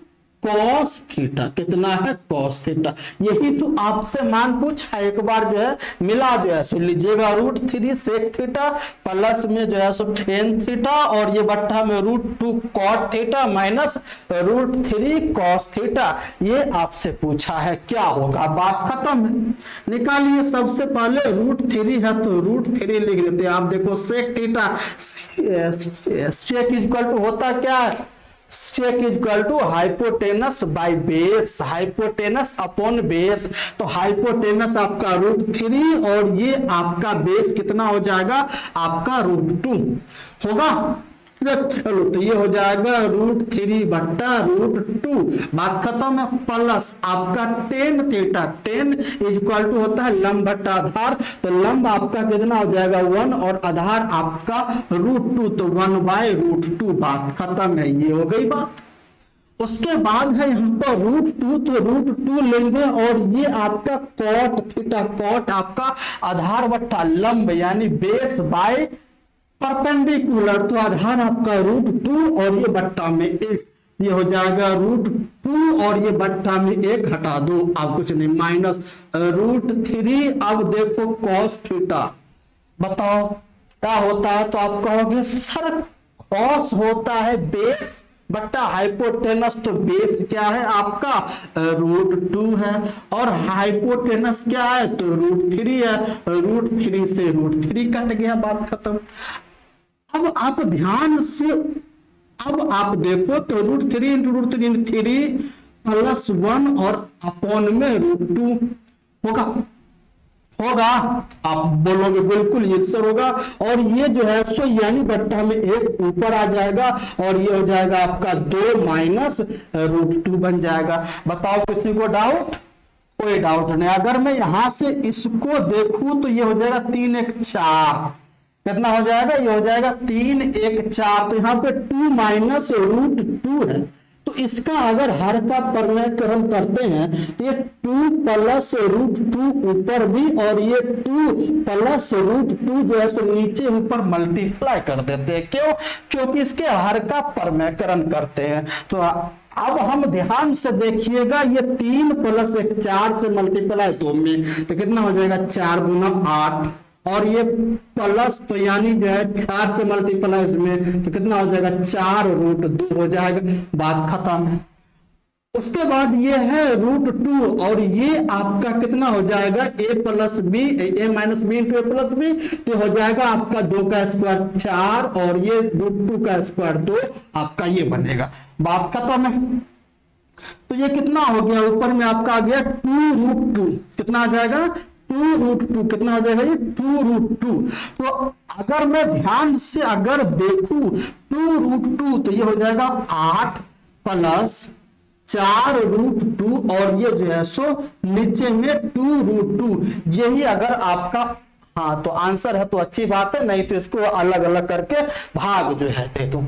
cos थीटा। कितना है? cos theta. यही तो आपसे मान पूछा, एक बार जो है मिला जो है सुन लीजिएगा, √3 सेक थीटा प्लस में जो है सो tan थीटा, और ये बट्टा में √2 cot theta minus √3 cos theta. ये आपसे पूछा है, क्या होगा? बात खत्म है। निकालिए। सबसे पहले √3 है तो √3 लिख देते हैं। आप देखो sec theta, sec equal to होता क्या है? Sec equal to hypotenuse by base, hypotenuse upon base. तो हाइपोटेनस आपका √3 और ये आपका बेस कितना हो जाएगा? आपका √2 होगा। चलो तो ये हो जाएगा √3/√2। बात खत्म है। प्लस आपका tan theta, tan equal to होता है लंब बट्टा आधार। तो लंब आपका कितना हो जाएगा? 1 और आधार आपका √2, तो 1/√2। बात खत्म है, ये हो गई बात। उसके बाद है यहाँ पर √2, तो √2 लेंगे, और ये आपका cot थीटा, cot आपका आधार बट्टा लंब यानी बेस बाय परपेंडिकुलर, तो आधार आपका √2 और ये बट्टा में 1, ये हो जाएगा √2 और ये बट्टा में 1 हटा दो, आप कुछ नहीं, माइनस √3। अब देखो cos थीटा, बताओ क्या होता है? तो आप कहोगे सर cos होता है बेस बट्टा हाइपोटेनस। तो बेस क्या है आपका? √2 है, और हाइपोटेनस क्या है? तो √3 है। √3 से √3 कट गया, बात खत्म। अब आप ध्यान से, अब आप देखो तो √3 × √3 3 प्लस 1 और अपॉन में √2 होगा। आप बोलोगे बिल्कुल ये सर होगा, और ये जो है सो यानी बट्टा में 1 ऊपर आ जाएगा, और ये हो जाएगा आपका 2 माइनस √2 बन जाएगा। बताओ किसी को डाउट? कोई डाउट नहीं। अगर मैं यहां से इसको देखूं तो ये हो जाएगा 3 1 4। कितना हो जाएगा? ये हो जाएगा 3 1 4। तो यहाँ पे 2 माइनस √2 है, तो इसका अगर हर का परमेयकरण करते हैं, ये 2 प्लस √2 ऊपर भी, और ये 2 प्लस √2 जो है तो नीचे ऊपर मल्टीप्लाई कर देते हैं। क्यों? क्योंकि इसके हर का परमेयकरण करते हैं। तो अब हम ध्यान से देखिएगा, ये 3 प्लस 1 4 से मल्टीप्लाई 2 में, तो कितना हो जाएगा? 4 दूना 8, और ये प्लस तो यानी जो है 4 से मल्टीप्लाई इसमें, तो कितना हो जाएगा? 4√2 हो जाएगा। बात खत्म है। उसके बाद ये है √2, और ये आपका कितना हो जाएगा? a plus B, a minus B into a plus B, तो हो जाएगा आपका 2 का स्क्वायर 4, और ये √2 का स्क्वायर 2, आपका ये बनेगा। बात खत्म है। तो ये कितना हो गया? ऊपर में आपका आ गया 2√2, कितना आ जाएगा? 2√2। कितना हो जाएगा? ये 2√2। तो अगर मैं ध्यान से अगर देखूं 2√2, तो ये हो जाएगा 8 प्लस 4√2, और ये जो है सो नीचे में 2√2। यही अगर आपका, हाँ तो आंसर है तो अच्छी बात है, नहीं तो इसको अलग अलग करके भाग जो है दे दो,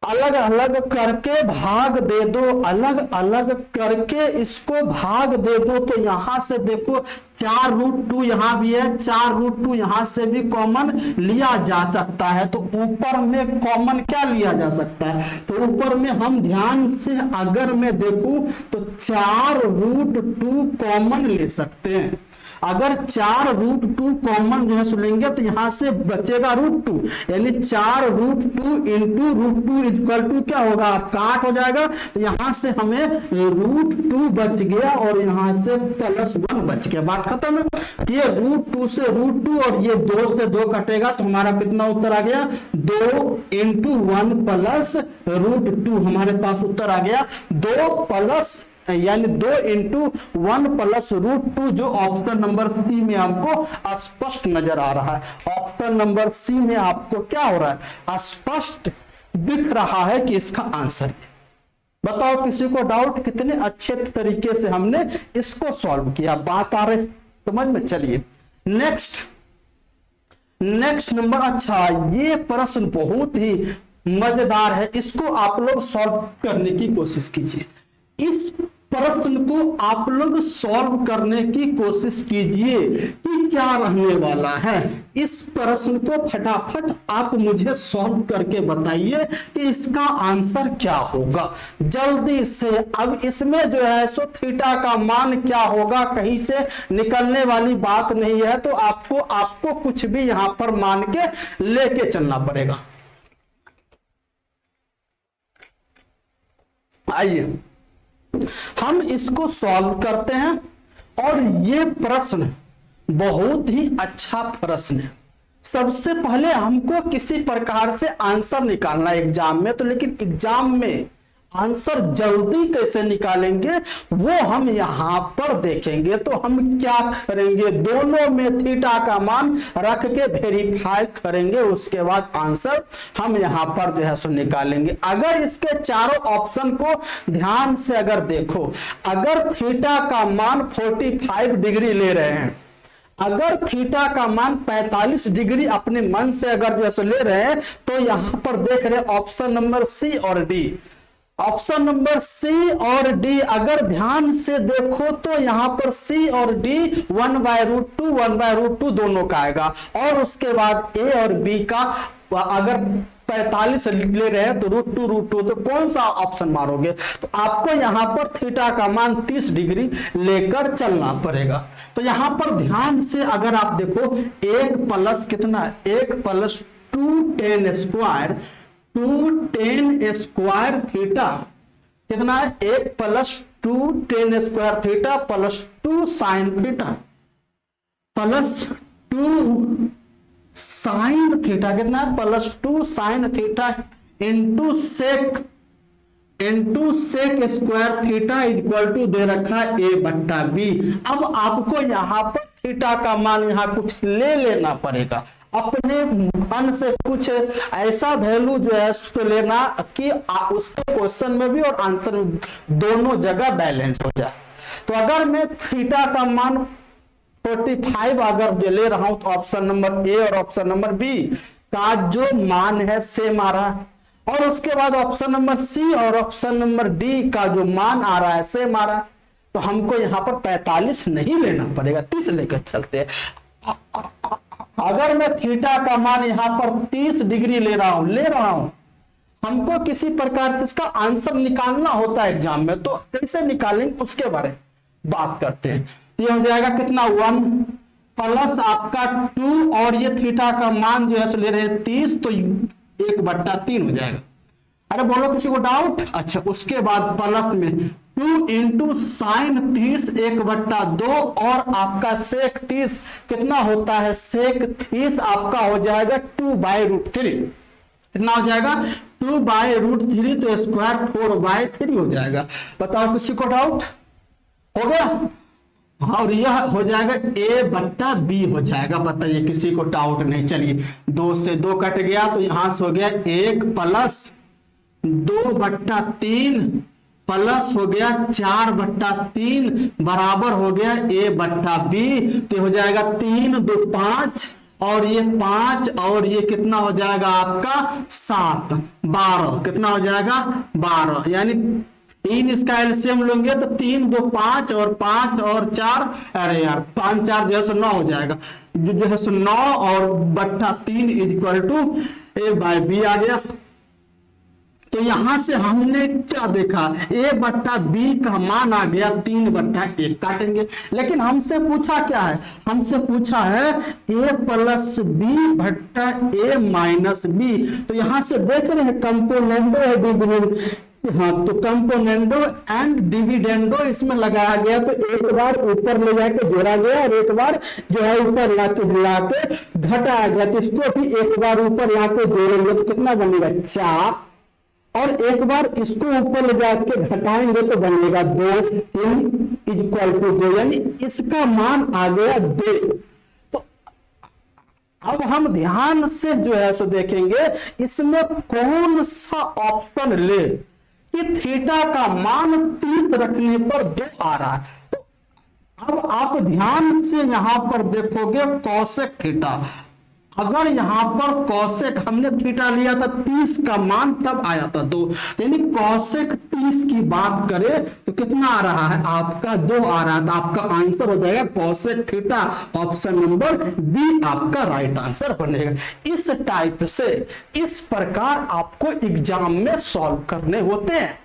अलग अलग करके भाग दे दो, अलग अलग करके इसको भाग दे दो। तो यहां से देखो 4√2 यहां भी है, 4√2 यहां से भी कॉमन लिया जा सकता है। तो ऊपर में कॉमन क्या लिया जा सकता है? तो ऊपर में हम ध्यान से अगर मैं देखूं तो 4√2 कॉमन ले सकते हैं। अगर 4√2 कॉमन जो है सो लेंगे तो यहां से बचेगा √2, यानी 4√2 इंटू √2 इक्वल टू क्या होगा आपका 8 हो जाएगा। तो यहां से हमें √2 बच गया और यहां से +1 बच गया, बात खत्म है। ये √2 से √2 और ये 2 से 2 कटेगा तो हमारा कितना उत्तर आ गया 2 इंटू 1 प्लस √2, हमारे पास उत्तर आ गया 2 प्लस यानी 2 इंटू 1 प्लस √2, जो ऑप्शन नंबर सी में हमको स्पष्ट नजर आ रहा है। ऑप्शन नंबर सी में आपको क्या हो रहा है स्पष्ट दिख रहा है कि इसका आंसर है। बताओ किसी को डाउट? कितने अच्छे तरीके से हमने इसको सॉल्व किया, बात आ रही समझ में। चलिए नेक्स्ट नंबर। अच्छा, ये प्रश्न बहुत ही मजेदार है, इसको आप लोग सॉल्व करने की कोशिश कीजिए। इस प्रश्न को आप लोग सॉल्व करने की कोशिश कीजिए कि क्या रहने वाला है। इस प्रश्न को फटाफट आप मुझे सॉल्व करके बताइए कि इसका आंसर क्या होगा जल्दी से। अब इसमें जो है सो थीटा का मान क्या होगा, कहीं से निकलने वाली बात नहीं है, तो आपको कुछ भी यहां पर मान के लेके चलना पड़ेगा। आइए हम इसको सॉल्व करते हैं। और ये प्रश्न बहुत ही अच्छा प्रश्न है। सबसे पहले हमको किसी प्रकार से आंसर निकालना है एग्जाम में, तो लेकिन एग्जाम में आंसर जल्दी कैसे निकालेंगे वो हम यहां पर देखेंगे। तो हम क्या करेंगे, दोनों में थीटा का मान रख के वेरीफाई करेंगे, उसके बाद आंसर हम यहां पर जो है सो निकालेंगे। अगर इसके चारों ऑप्शन को ध्यान से अगर देखो, अगर थीटा का मान 45 डिग्री ले रहे हैं, अगर थीटा का मान 45 डिग्री अपने मन से अगर जो है ले रहे हैं, तो यहां पर देख रहे ऑप्शन नंबर सी और डी। ऑप्शन नंबर सी और डी अगर ध्यान से देखो तो यहां पर सी और डी 1/√2 दोनों का आएगा, और उसके बाद ए और बी का अगर 45 ले रहे हैं तो √2, तो कौन सा ऑप्शन मारोगे? तो आपको यहां पर थीटा का मान 30 डिग्री लेकर चलना पड़ेगा। तो यहां पर ध्यान से अगर आप देखो 1 प्लस कितना, 1 plus 2 tan square 2 tan square theta कितना है, 1 plus 2 tan square theta plus 2 sine theta plus 2 sine theta कितना है, plus 2 sine theta into sec square theta equal to दे रखा है a/b। अब आपको यहां पर थीटा का मान यहां कुछ ले लेना पड़ेगा, अपने मन से कुछ ऐसा वैल्यू जो है तो लेना कि उसके क्वेश्चन में भी और आंसर में दोनों जगह बैलेंस हो जाए। तो अगर मैं थीटा का मान 45 अगर ले रहा हूं तो ऑप्शन नंबर ए और ऑप्शन नंबर बी का जो मान है सेम आ रहा है, और उसके बाद ऑप्शन नंबर सी और ऑप्शन नंबर डी का जो मान आ रहा है सेम आ रहा है। तो हमको यहां पर 45 नहीं लेना पड़ेगा, 30 लेकर चलते हैं। अगर मैं थीटा का मान यहां पर 30 डिग्री ले रहा हूं, हमको किसी प्रकार से इसका आंसर निकालना होता है एग्जाम में, तो कैसे निकालेंगे उसके बारे में बात करते हैं। ये हो जाएगा कितना 1 प्लस आपका 2 और ये थीटा का मान जो है ले रहे हैं 30, तो 1/3 हो जाएगा। अरे बोलो किसी को डाउट? अच्छा, उसके बाद प्लस में 2 इंटू साइन 30 1/2 और आपका सेक 30 कितना होता है, सेक 30 आपका हो जाएगा 2/√3। कितना हो जाएगा 2/√3, तो स्क्वायर 4/3 हो जाएगा। बताओ किसी को डाउट हो गया? हाँ, और यह हो जाएगा a/b हो जाएगा। बताइए किसी को डाउट नहीं? चलिए 2 से 2 कट गया, तो यहां से हो गया 1 प्लस 2/3 प्लस हो गया 4/3 बराबर हो गया a/b। तो हो जाएगा 3 2 5 और ये 5 और ये कितना हो जाएगा आपका 7 12, कितना हो जाएगा 12, यानी 3 इसका एलसीएम लेंगे तो 3 2 5 और 5 और 4, अरे यार 5 4 जो है 9 हो जाएगा, जो है 9 और 3 इक्वल टू a/b आ गया। तो यहां से हमने क्या देखा, a बट्टा b का मान आ गया 3/1 काटेंगे। लेकिन हमसे पूछा क्या है, हमसे पूछा है a प्लस बी बट्टा a माइनस बी। तो यहां से देख रहे हैं कंपोनेंडो है डिविडेंड, हाँ तो कंपोनेंडो एंड डिविडेंडो इसमें लगाया गया। तो एक बार ऊपर ले जाके जोड़ा गया और एक बार जो है ऊपर लाके घटाया गया। तो इसको भी एक बार ऊपर लाके जोड़ेंगे तो कितना बनेगा 4, और एक बार इसको ऊपर ले जाके घटाएंगे तो बनेगा 2 इक्वल टू 2, यानी इसका मान आ गया 2। तो अब हम ध्यान से जो है सो देखेंगे इसमें कौन सा ऑप्शन ले कि थीटा का मान 30 रखने पर 2 आ रहा है। तो अब आप ध्यान से यहां पर देखोगे कॉसेक थीटा, अगर यहां पर कॉसेक हमने थीटा लिया था 30 का मान तब आया था 2, यानी कॉसेक 30 की बात करें तो कितना आ रहा है आपका 2 आ रहा है। तो आपका आंसर हो जाएगा cosec theta, option number B आपका राइट आंसर बनेगा। इस टाइप से इस प्रकार आपको एग्जाम में सॉल्व करने होते हैं।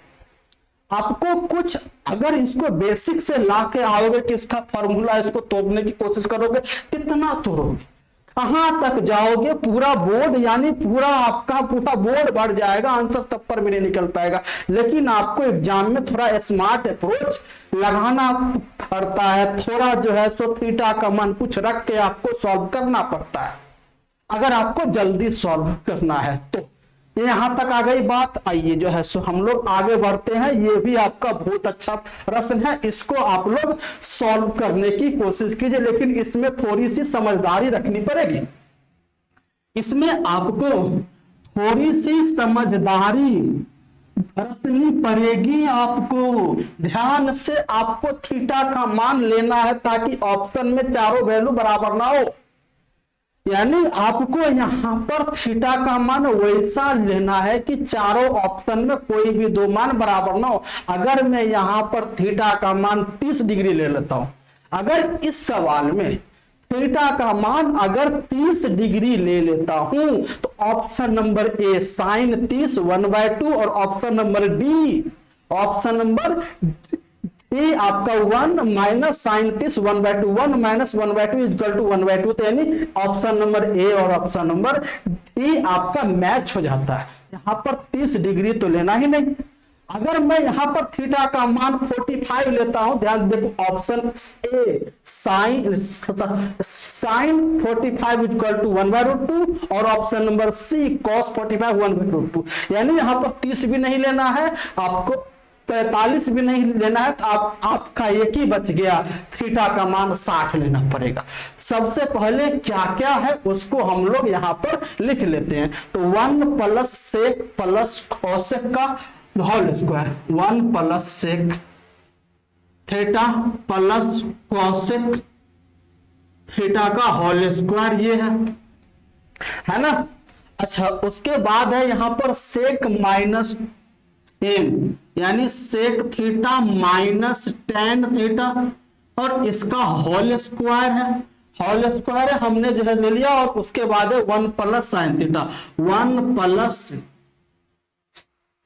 आपको कुछ अगर इसको बेसिक से ला के आओगे कि इसका फॉर्मूला इसको तोड़ने की कोशिश करोगे, कितना तोड़ोगे, कहां तक जाओगे, पूरा बोर्ड यानी पूरा आपका पूरा बोर्ड भर जाएगा, आंसर तब पर भी नहीं निकल पाएगा। लेकिन आपको एग्जाम में थोड़ा स्मार्ट अप्रोच लगाना पड़ता है, थोड़ा जो है सो थीटा का मान कुछ रख के आपको सॉल्व करना पड़ता है अगर आपको जल्दी सॉल्व करना है। तो यहां तक आ गई बात। आइए जो है सो हम लोग आगे बढ़ते हैं। ये भी आपका बहुत अच्छा प्रश्न है, इसको आप लोग सॉल्व करने की कोशिश कीजिए, लेकिन इसमें थोड़ी सी समझदारी रखनी पड़ेगी। इसमें आपको थोड़ी सी समझदारी बरतनी पड़ेगी। आपको ध्यान से आपको थीटा का मान लेना है ताकि ऑप्शन में चारों वैल्यू बराबर ना हो, यानी आपको यहां पर थीटा का मान वैसा लेना है कि चारों ऑप्शन में कोई भी 2 मान बराबर ना हो। अगर मैं यहां पर थीटा का मान 30 डिग्री ले लेता हूं, अगर इस सवाल में थीटा का मान अगर 30 डिग्री ले लेता हूं तो ऑप्शन नंबर ए साइन 30 1/2 और option number D, option number ये आपका 1 minus sine 30 1/2, 1 minus 1/2 equal to 1/2। तो यानी ऑप्शन नंबर ए और ऑप्शन नंबर डी आपका मैच हो जाता है। यहां पर 30 डिग्री तो लेना ही नहीं। अगर मैं यहां पर थीटा का मान 45 लेता हूं, ध्यान देखो option A sine 45 equal to 1/2 और ऑप्शन नंबर सी कॉस 45 1/2, यानी यहां पर 30 भी नहीं लेना है, आपको 45 भी नहीं लेना है। तो आपका एक ही बच गया, थीटा का मान 60 लेना पड़ेगा। सबसे पहले क्या क्या है उसको हम लोग यहां पर लिख लेते हैं। तो 1 प्लस सेक प्लस कोसेक का whole square, 1 plus sec theta plus cosec theta का होल स्क्वायर, ये है ना। अच्छा, उसके बाद है यहां पर सेक माइनस टेन, यानी sec theta minus tan theta, और इसका होल स्क्वायर है, होल स्क्वायर है हमने जो है ले लिया। और उसके बाद है 1 plus sine theta, 1 plus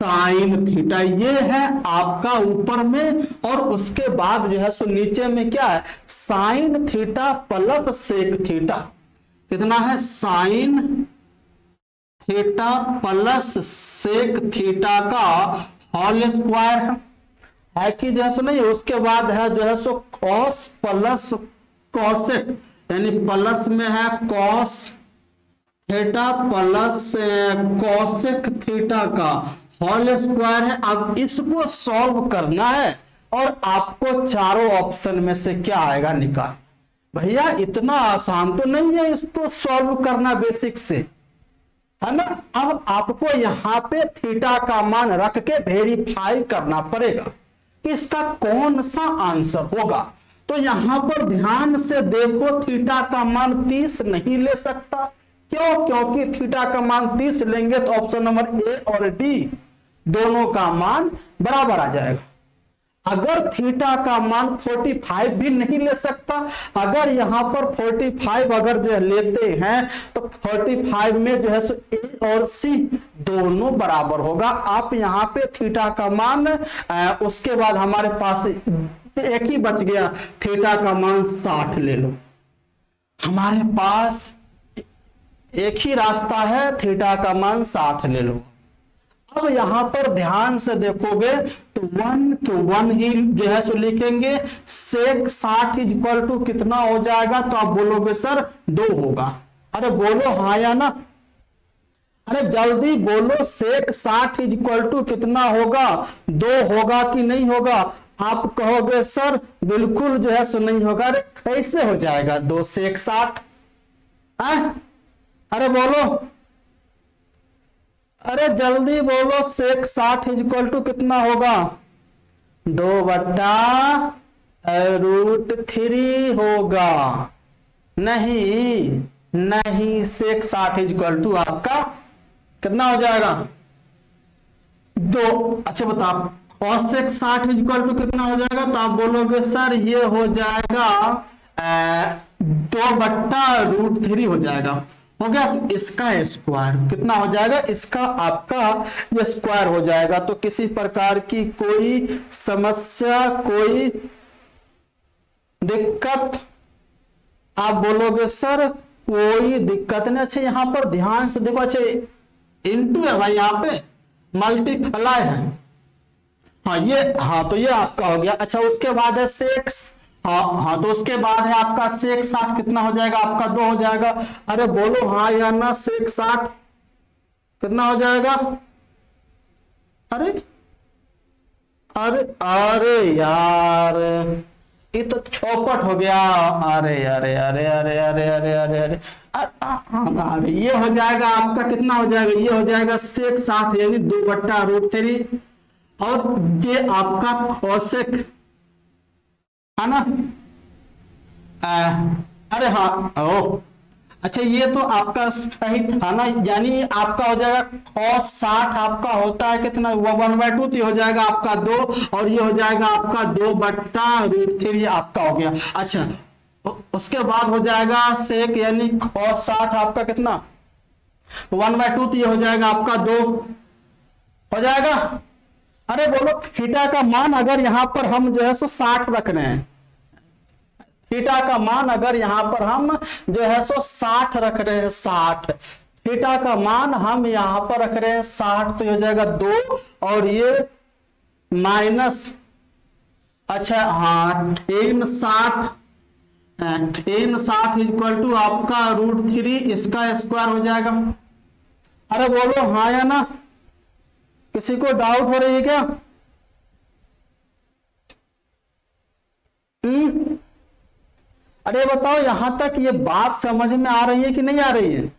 sine theta, ये है आपका ऊपर में। और उसके बाद जो है सो नीचे में क्या है, sine theta plus sec theta, कितना है sine theta plus sec theta का होल स्क्वायर है कि जैसे नहीं। उसके बाद है जो है सो कॉस प्लस कॉसेक, यानी प्लस में है cos theta plus cosec theta का होल स्क्वायर है। अब इसको सॉल्व करना है और आपको चारों ऑप्शन में से क्या आएगा निकाल। भैया इतना आसान तो नहीं है इसको सॉल्व करना बेसिक से, है ना। अब आपको यहां पे थीटा का मान रख के वेरीफाई करना पड़ेगा कि इसका कौन सा आंसर होगा। तो यहां पर ध्यान से देखो, थीटा का मान 30 नहीं ले सकता, क्यों, क्योंकि थीटा का मान 30 लेंगे तो ऑप्शन नंबर ए और डी दोनों का मान बराबर आ जाएगा। अगर थीटा का मान 45 भी नहीं ले सकता, अगर यहां पर 45 अगर जो है लेते हैं तो 45 में जो है सो ए और सी दोनों बराबर होगा। आप यहां पे थीटा का मान उसके बाद हमारे पास एक ही बच गया, थीटा का मान 60 ले लो। हमारे पास एक ही रास्ता है, थीटा का मान 60 ले लो। अब यहां पर ध्यान से देखोगे तो 1 के 1 ही जो है सो लिखेंगे। सेक 60 इज इक्वल टू कितना हो जाएगा, तो आप बोलोगे सर 2 होगा। अरे बोलो हाँ या ना, अरे जल्दी बोलो, सेक 60 इज इक्वल टू कितना होगा, 2 होगा कि नहीं होगा। आप कहोगे सर बिल्कुल जो है सो नहीं होगा। अरे कैसे हो जाएगा 2 सेक 60? अरे बोलो, अरे जल्दी बोलो, सेक 60 इज इक्वल टू कितना होगा, 2/√3 होगा। नहीं नहीं, सेक 60 इज इक्वल टू आपका कितना हो जाएगा, 2। अच्छा बताओ, और सेक 60 इज इक्वल टू कितना हो जाएगा, तो आप बोलोगे सर ये हो जाएगा 2/√3 हो जाएगा। हो गया, तो इसका स्क्वायर कितना हो जाएगा, इसका आपका ये स्क्वायर हो जाएगा। तो किसी प्रकार की कोई समस्या, कोई दिक्कत, आप बोलोगे सर कोई दिक्कत नहीं। अच्छा यहां पर ध्यान से देखो, अच्छा इनटू है भाई, यहाँ पे मल्टीप्लाई है। हाँ ये, हाँ तो ये आपका हो गया। अच्छा उसके बाद है सेक्स, हाँ तो उसके बाद है आपका सेक 60 कितना हो जाएगा, आपका 2 हो जाएगा। अरे बोलो हाँ या ना, सेक 60 कितना हो जाएगा। अरे अरे अरे यार ये तो चौपट हो गया। अरे अरे अरे अरे अरे अरे अरे अरे अरे ये हो जाएगा आपका कितना हो जाएगा, ये हो जाएगा सेक 60 यानी 2/√3 और ये आपका कोसेक है ना। अरे हाँ ओ अच्छा ये तो आपका सही था ना, यानी आपका हो जाएगा cos 60 आपका होता है कितना, 1/2 हो जाएगा आपका 2 और ये हो जाएगा आपका 2/√3 आपका हो गया। अच्छा उसके बाद हो जाएगा सेक यानी cos 60 आपका कितना 1/2 ये हो जाएगा आपका 2 हो जाएगा। अरे बोलो थीटा का मान अगर यहां पर हम जो है सो 60 रख रहे हैं, थीटा का मान अगर यहां पर हम जो है सो 60 रख रहे हैं, 60 थीटा का मान हम यहां पर रख रहे हैं 60, तो हो जाएगा 2 और ये माइनस, अच्छा हाँ tan 60 इक्वल टू आपका √3 इसका स्क्वायर हो जाएगा। अरे बोलो हाँ या ना, किसी को डाउट हो रही है क्या? अरे बताओ यहां तक ये बात समझ में आ रही है कि नहीं आ रही है?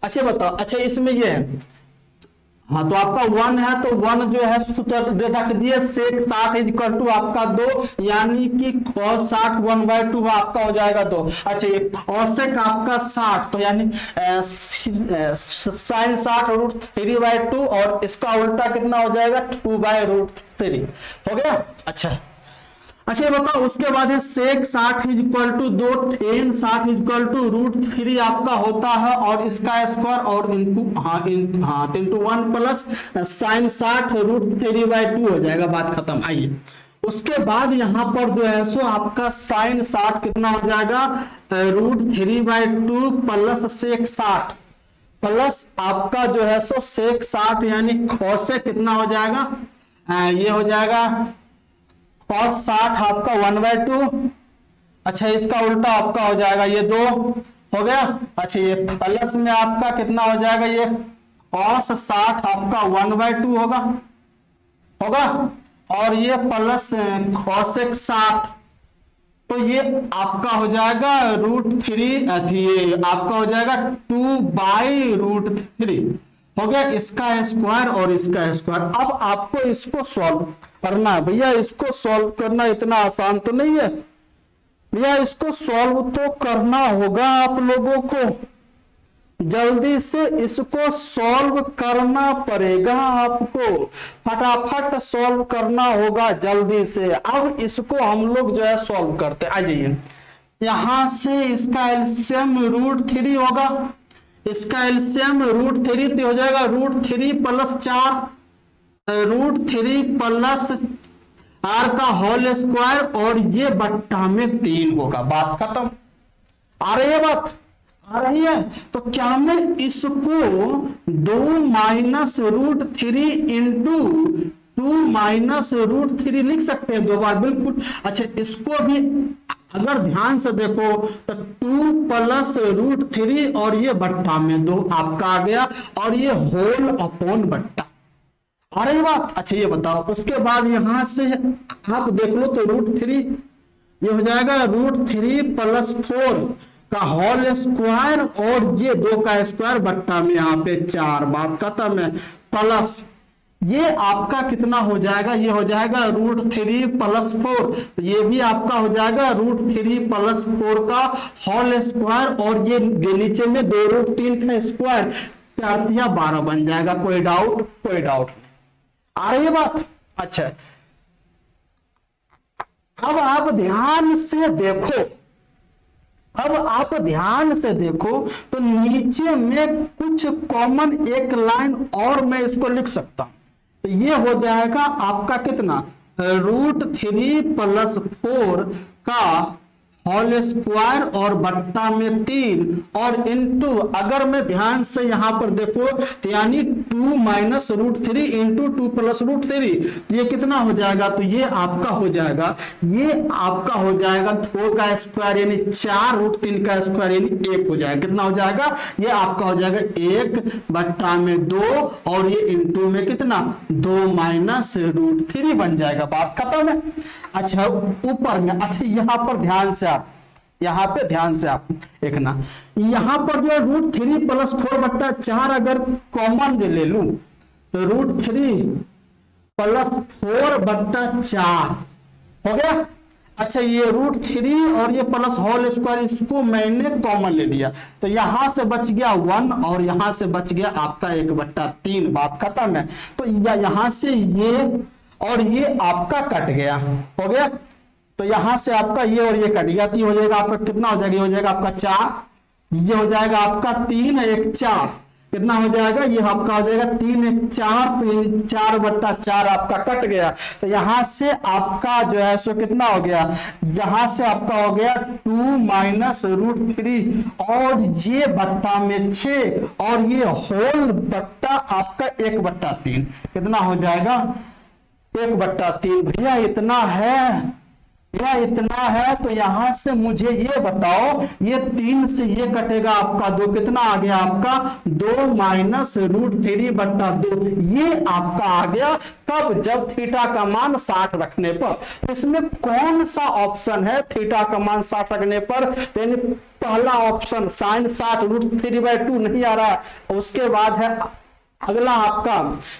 अच्छा बताओ, अच्छा इसमें ये है, हाँ तो आपका 1 है तो 1 जो है रख दिए, सेक 60 इज इक्वल टू आपका 2 यानी कि cos 60 1/2 आपका हो जाएगा 2। अच्छा ये cosec आपका 60 तो यानी sin 60 √3/2 और इसका उल्टा कितना हो जाएगा 2/√3 हो गया। अच्छा अच्छा बताओ उसके बाद है sec 60 is equal to 2 tan 60 is equal to √3 आपका होता है और इसका स्क्वायर और इंटू 1 प्लस sin 60 √3/2 हो जाएगा, बात खत्म। आइए उसके बाद यहां पर जो है सो आपका sin 60 कितना हो जाएगा √3/2 प्लस सेक 60 प्लस आपका जो है सो सेक 60 यानी cosec कितना हो जाएगा, ये हो जाएगा cos 60 आपका 1/2। अच्छा इसका उल्टा आपका हो जाएगा ये 2 हो गया। अच्छा ये प्लस में आपका कितना हो जाएगा, ये cos 60 आपका 1/2 होगा और ये प्लस cosec 60 तो ये आपका हो जाएगा √3 ये आपका हो जाएगा 2/√3 हो गया, इसका स्क्वायर और इसका स्क्वायर। अब आपको इसको सॉल्व करना है भैया, इसको सॉल्व करना इतना आसान तो नहीं है भैया, इसको सॉल्व तो करना होगा आप लोगों को। जल्दी से इसको सॉल्व करना पड़ेगा, आपको फटाफट सॉल्व करना होगा जल्दी से। अब इसको हम लोग जो है सॉल्व करते हैं। आ जाइए, यहां से इसका एलसीएम √3 होगा, इसका एलसीएम √3 तो हो जाएगा √3 + 4, √3 + r का होल स्क्वायर और ये बट्टा में 3 होगा। बात खत्म। आ रही है बात? आ रही है। तो क्या मैं इसको 2 - √3 इंटू 2 - √3 लिख सकते हैं 2 बार? बिल्कुल। अच्छा, इसको भी अगर ध्यान से देखो तो 2 + √3 और ये बट्टा में 2 आपका आ गया और ये होल अपॉन बट्टा। आ रही बात? अच्छा ये बताओ, उसके बाद यहां से आप देख लो तो √3 ये हो जाएगा √3 + 4 का होल स्क्वायर और ये 2 का स्क्वायर बट्टा में यहाँ पे 4। बात खत्म है। प्लस ये आपका कितना हो जाएगा? ये हो जाएगा √3 + 4, तो ये भी आपका हो जाएगा √3 + 4 का होल स्क्वायर और ये नीचे में 2√3 का स्क्वायर, 4 × 12 बन जाएगा। कोई डाउट? कोई डाउट नहीं। आ रही है बात? अच्छा, अब आप ध्यान से देखो, अब आप ध्यान से देखो तो नीचे में कुछ कॉमन एक लाइन और मैं इसको लिख सकता हूं। तो ये हो जाएगा आपका कितना? √3 + 4 का होल स्क्वायर और बट्टा में 3 और इनटू, अगर मैं ध्यान से यहां पर देखो तो यानी 2 - √3 इंटू 2 + √3, ये कितना हो जाएगा? तो ये आपका हो जाएगा, ये आपका हो जाएगा 2 का स्क्वायर यानी 4, √3 का स्क्वायर यानी 1 हो जाएगा। कितना हो जाएगा? ये आपका हो जाएगा 1 बट्टा में 2 और ये इंटू में कितना? 2 - √3 बन जाएगा। बात खत्म है। अच्छा ऊपर में, अच्छा यहां पर ध्यान से आप, यहां पे ध्यान से आप देखना, यहां पर जो √3 + 4 बट्टा 4 अगर कॉमन ले लूं तो √3 + 4 बट्टा 4 हो गया। अच्छा ये √3 और ये प्लस होल स्क्वायर इसको मैंने कॉमन ले लिया तो यहां से बच गया 1 और यहां से बच गया आपका 1/3। बात खत्म है। तो यहां से ये और ये आपका कट गया, हो गया। तो यहां से आपका ये और ये कट गया तो ये हो जाएगा आपका कितना हो जाएगा? ये हो जाएगा आपका 4, ये हो जाएगा आपका 3 1 4, कितना हो जाएगा? ये आपका हो जाएगा 3 1 4, तो ये 4/4 आपका कट गया। तो यहां से आपका जो है सो कितना हो गया? यहां से आपका हो गया 2 - √3 और ये बट्टा में 6 और ये होल बट्टा आपका 1/3, कितना हो जाएगा? 1/3। भैया इतना है, भैया इतना है। तो यहां से मुझे ये बताओ, ये 3 से ये कटेगा आपका 2, कितना आ गया आपका? 2 - √3/2, ये आपका आ गया। कब? जब थीटा का मान 60 रखने पर। तो इसमें कौन सा ऑप्शन है थीटा का मान 60 रखने पर? तो यानी पहला ऑप्शन sin 60 √3/2 नहीं आ रहा। उसके बाद है अगला आपका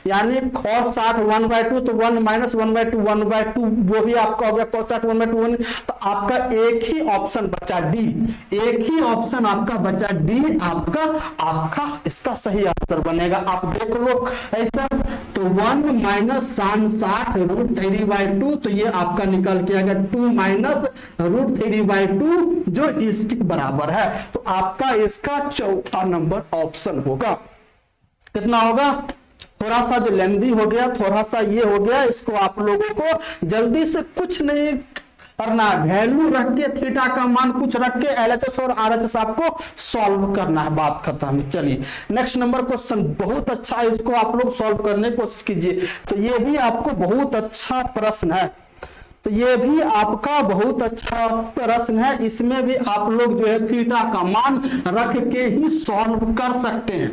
यानी cos 60 1/2, तो 1 - 1/2 1/2 वो भी आपका हो गया cos 60 1/2 1। तो आपका एक ही ऑप्शन बचा डी, एक ही ऑप्शन आपका बचा डी, आपका इसका सही आंसर बनेगा। आप देख लो ऐसा, तो 1 - sin 60 √3/2, तो ये आपका निकल के आएगा 2 - √3/2 जो इसके बराबर है। तो आपका इसका चौथा नंबर ऑप्शन होगा। कितना होगा? थोड़ा सा जो लेंदी हो गया, थोड़ा सा ये हो गया, इसको आप लोगों को जल्दी से कुछ नहीं करना, वैल्यू रख के थीटा का मान कुछ रख के एलएचएस और आरएचएस आपको सॉल्व करना है। बात खत्म है। चलिए नेक्स्ट नंबर क्वेश्चन बहुत अच्छा है, इसको आप लोग सॉल्व करने की कोशिश कीजिए। तो ये भी आपको बहुत अच्छा प्रश्न है, तो ये भी आपका बहुत अच्छा प्रश्न है। इसमें भी आप लोग जो है थीटा का मान रख के ही सॉल्व कर सकते हैं।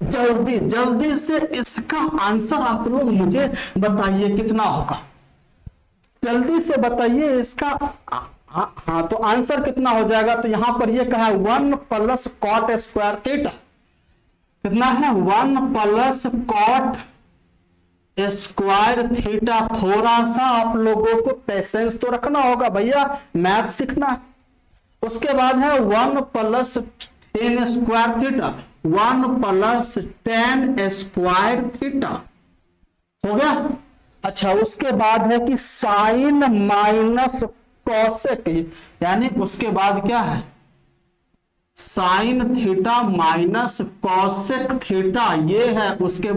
जल्दी से इसका आंसर आप लोग मुझे बताइए कितना होगा, जल्दी से बताइए इसका। हाँ तो आंसर कितना हो जाएगा? तो यहां पर ये कहा 1 + cot स्क्वायर थीटा, कितना है? 1 + cot स्क्वायर थीटा। थोड़ा सा आप लोगों को पेशेंस तो रखना होगा भैया, मैथ सीखना। उसके बाद है 1 + ten square theta, 1 plus tan square theta हो गया। अच्छा उसके बाद है कि साइन माइनस कॉसेक, यानी उसके बाद क्या है, sine theta minus cosec theta ये है। उसके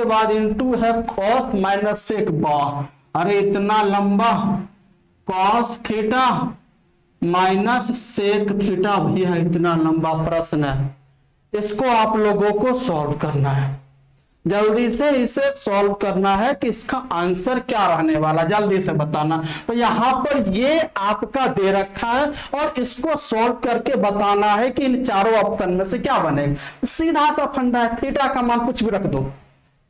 बाद इंटू है कॉस माइनस सेक। अरे इतना लंबा cos theta minus sec theta भैया, इतना लंबा प्रश्न है, इसको आप लोगों को सॉल्व करना है, जल्दी से इसे सॉल्व करना है कि इसका आंसर क्या रहने वाला, जल्दी से बताना। तो यहां पर ये आपका दे रखा है और इसको सॉल्व करके बताना है कि इन चारों ऑप्शन में से क्या बनेगा। सीधा सा फंडा है, थीटा का मान कुछ भी रख दो,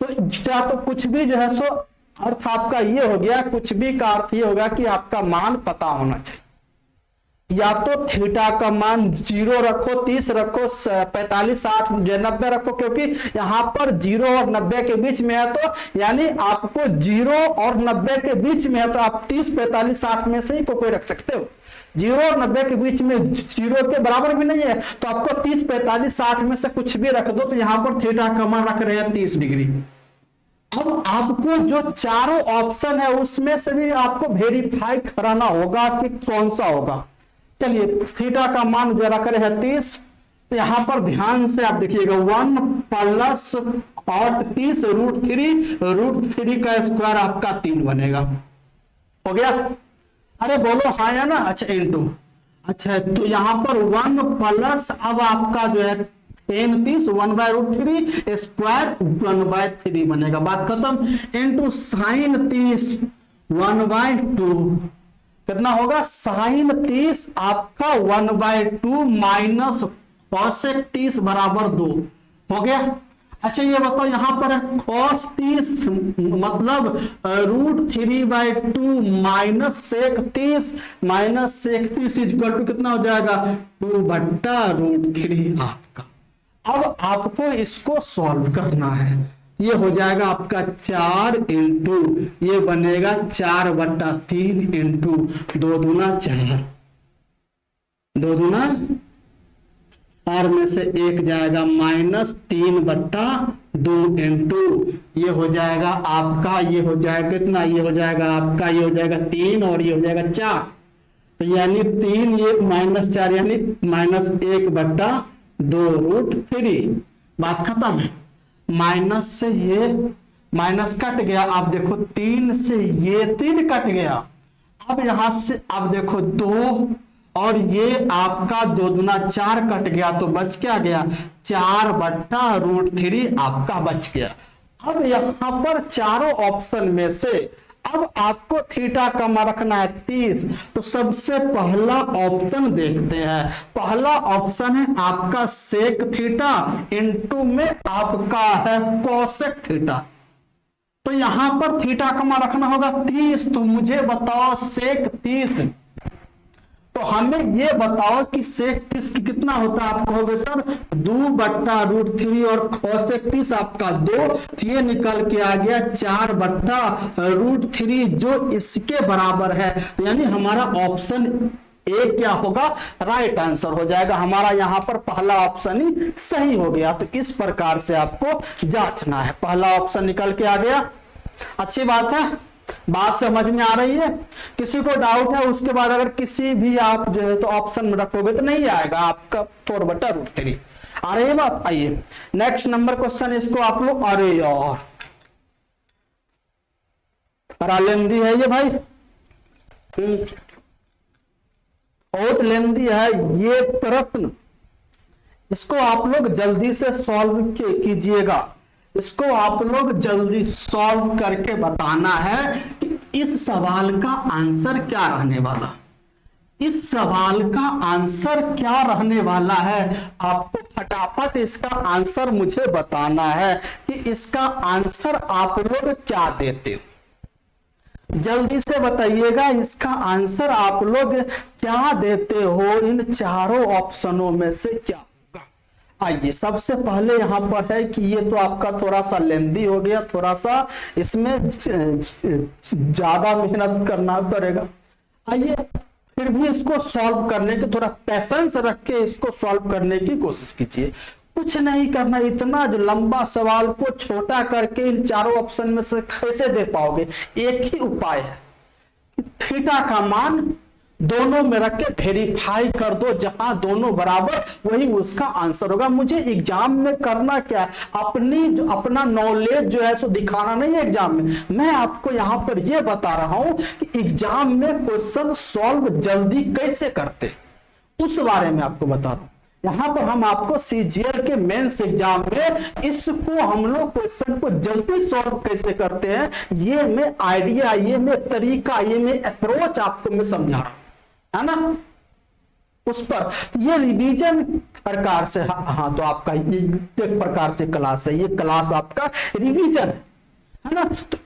तो क्या तो कुछ भी जो है सो अर्थ आपका ये हो गया, कुछ भी का अर्थ ये होगा कि आपका मान पता होना चाहिए। या तो थीटा का मान 0 रखो, 30 रखो, 45, 60, 90 रखो, क्योंकि यहां पर 0 और 90 के बीच में है, तो यानी आपको 0 और 90 के बीच में है तो आप 30, 45, 60 में से ही कोई रख सकते हो। 0 और 90 के बीच में 0 के बराबर भी नहीं है तो आपको 30, 45, 60 में से कुछ भी रख दो। तो यहां पर थीटा का मान रख रहे हैं 30 डिग्री। अब आपको जो चारों ऑप्शन है उसमें से भी आपको वेरीफाई कराना होगा कि कौन सा होगा। चलिए थीटा का मान जो रख रहे हैं 30, तो यहां पर ध्यान से आप देखिएगा 1 प्लस और 30 √3 का स्क्वायर आपका 3 बनेगा। हो गया? अरे बोलो हाँ या ना। अच्छा इनटू, अच्छा तो यहां पर 1 प्लस अब आपका जो है 30 1/√3 स्क्वायर 1/3 बनेगा, बात खत्म। इनटू साइन 30 1/2 कितना होगा, साइन 30 आपका 1/2 माइनस कॉसेक 30 बराबर 2 हो गया। अच्छा ये बताओ यहां पर cos 30 मतलब √3/2 माइनस सेक 30 इक्वल टू कितना हो जाएगा 2/√3 आपका। अब आपको इसको सॉल्व करना है, ये हो जाएगा आपका 4 इंटू ये बनेगा 4/3 इंटू 2 दूना 4, 2 दूना और में से 1 जाएगा -3/2 इंटू ये हो जाएगा आपका, ये हो जाएगा कितना, ये हो जाएगा आपका, ये हो जाएगा 3 और ये हो जाएगा 4, तो यानी 3 ये -4 यानी -1/2√3। बात खत्म है। माइनस से ये माइनस कट गया, आप देखो 3 से ये 3 कट गया। अब यहां से अब देखो 2 और ये आपका 2 दूना 4 कट गया, तो बच क्या गया 4/√3 आपका बच गया। अब यहां पर चारों ऑप्शन में से अब आपको थीटा का मान रखना है 30, तो सबसे पहला ऑप्शन देखते हैं। पहला ऑप्शन है आपका सेक थीटा इनटू में आपका है कोसेक थीटा, तो यहां पर थीटा का मान रखना होगा 30। तो मुझे बताओ सेक 30, तो हमें ये बताओ कि सेक 30 कितना होता है। आप कहोगे सर 2/√3 और कोसेक 30 आपका 2, तो ये निकल के आ गया 4/√3 जो इसके बराबर है, यानी हमारा ऑप्शन ए क्या होगा, राइट आंसर हो जाएगा हमारा। यहां पर पहला ऑप्शन ही सही हो गया। तो इस प्रकार से आपको जांचना है। पहला ऑप्शन निकल के आ गया, अच्छी बात है, बात समझ में आ रही है। किसी को डाउट है उसके बाद अगर किसी भी आप जो है तो ऑप्शन में रखोगे तो नहीं आएगा आपका 4/√3। आ रही है बात। आइए नेक्स्ट नंबर क्वेश्चन, इसको आप लोग अरे यार लेंदी है ये भाई, बहुत लेंदी है ये प्रश्न, इसको आप लोग जल्दी से सॉल्व कीजिएगा। इसको आप लोग जल्दी सॉल्व करके बताना है कि इस सवाल का आंसर क्या रहने वाला, इस सवाल का आंसर क्या रहने वाला है। आपको फटाफट इसका आंसर मुझे बताना है कि इसका आंसर आप लोग क्या देते हो, जल्दी से बताइएगा इसका आंसर आप लोग क्या देते हो। इन चारों ऑप्शनों में से क्या होगा। आइए सबसे पहले यहां पर है कि ये तो आपका थोड़ा सा लेंदी हो गया, थोड़ा सा इसमें ज्यादा मेहनत करना पड़ेगा। आइए फिर फिर भी इसको सॉल्व करने की, थोड़ा पेशेंस रख के इसको सॉल्व करने की कोशिश कीजिए। कुछ नहीं करना, इतना जो लंबा सवाल को छोटा करके इन चारों ऑप्शन में से कैसे दे पाओगे? एक ही उपाय है, थीटा का मान दोनों में रख के वेरीफाई कर दो, जहां दोनों बराबर वही उसका आंसर होगा। मुझे एग्जाम में करना क्या है, अपना नॉलेज जो है सो दिखाना नहीं है एग्जाम में। मैं आपको यहां पर यह बता रहा हूं कि एग्जाम में क्वेश्चन सॉल्व जल्दी कैसे करते, उस बारे में आपको बता रहा हूं। यहां पर हम आपको सीजीएल के मेंस एग्जाम में इसको हम लोग क्वेश्चन को जल्दी सॉल्व कैसे करते हैं, ये मैं आइडिया, ये मैं तरीका, ये मैं अप्रोच आपको मैं समझा रहा हूं, है ना। उस पर ये रिवीजन प्रकार से, हाँ तो आपका ये एक प्रकार से क्लास है, ये क्लास आपका रिवीजन है ना। तो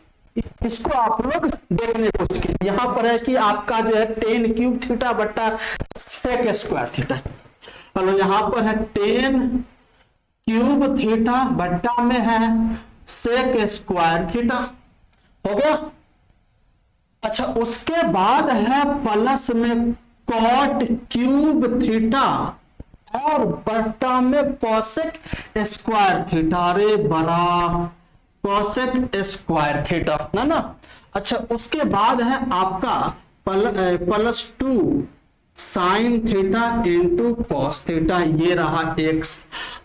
इसको आप लोग देखने की कोशिश कीजिए। यहां पर है कि आपका जो है 10 क्यूब थीटा बट्टा सेक स्क्वायर थीटा, चलो यहां पर है 10 क्यूब थीटा बट्टा में है सेक स्क्वायर थीटा, हो गया। अच्छा, उसके बाद है प्लस में कॉट क्यूब थीटा और बट्टा में कोसेक स्क्वायर थीटा, अरे बड़ा कोसेक स्क्वायर थीटा ना। अच्छा, उसके बाद है आपका +2 sine theta into cos theta, ये रहा x।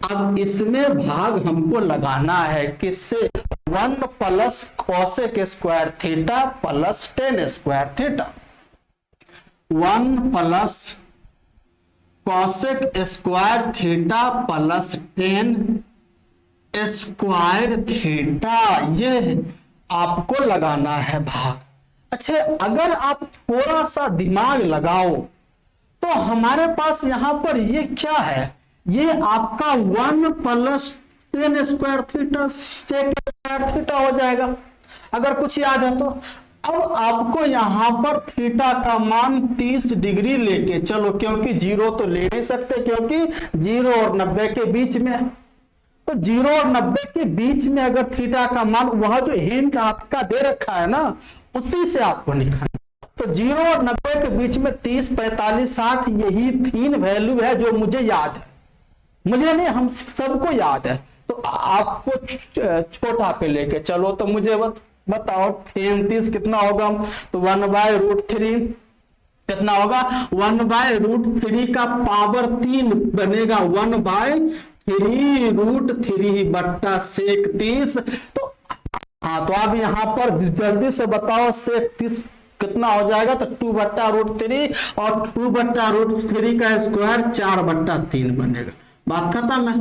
अब इसमें भाग हमको लगाना है किससे? 1 plus cosec square theta plus tan square theta. 1 plus cosec square theta plus tan square theta, ये आपको लगाना है भाग। अच्छा, अगर आप थोड़ा सा दिमाग लगाओ तो हमारे पास यहां पर ये क्या है, ये आपका 1 plus tan square theta sec square theta हो जाएगा, अगर कुछ याद है तो। अब आपको यहां पर थीटा का मान 30 डिग्री लेके चलो, क्योंकि 0 तो ले नहीं सकते, क्योंकि 0 और 90 के बीच में, तो 0 और 90 के बीच में अगर थीटा का मान, वह जो हिंट आपका दे रखा है ना, उसी से आपको निकालना। तो 0 और 90 के बीच में 30, 45, 60, यही 3 वैल्यू है जो मुझे याद है, मुझे नहीं, हम सबको याद है। तो आपको छोटा पे लेके चलो, तो मुझे बताओ 35 कितना होगा? तो 1/√3 कितना होगा? 1/√3 का पावर 3 बनेगा 1/3√3 बट्टा सेक 30। तो हाँ, तो आप यहां पर जल्दी से बताओ सेक 30 कितना हो जाएगा? तो 2/√3 और 2/√3 का स्क्वायर 4/3 बनेगा, बात खत्म है।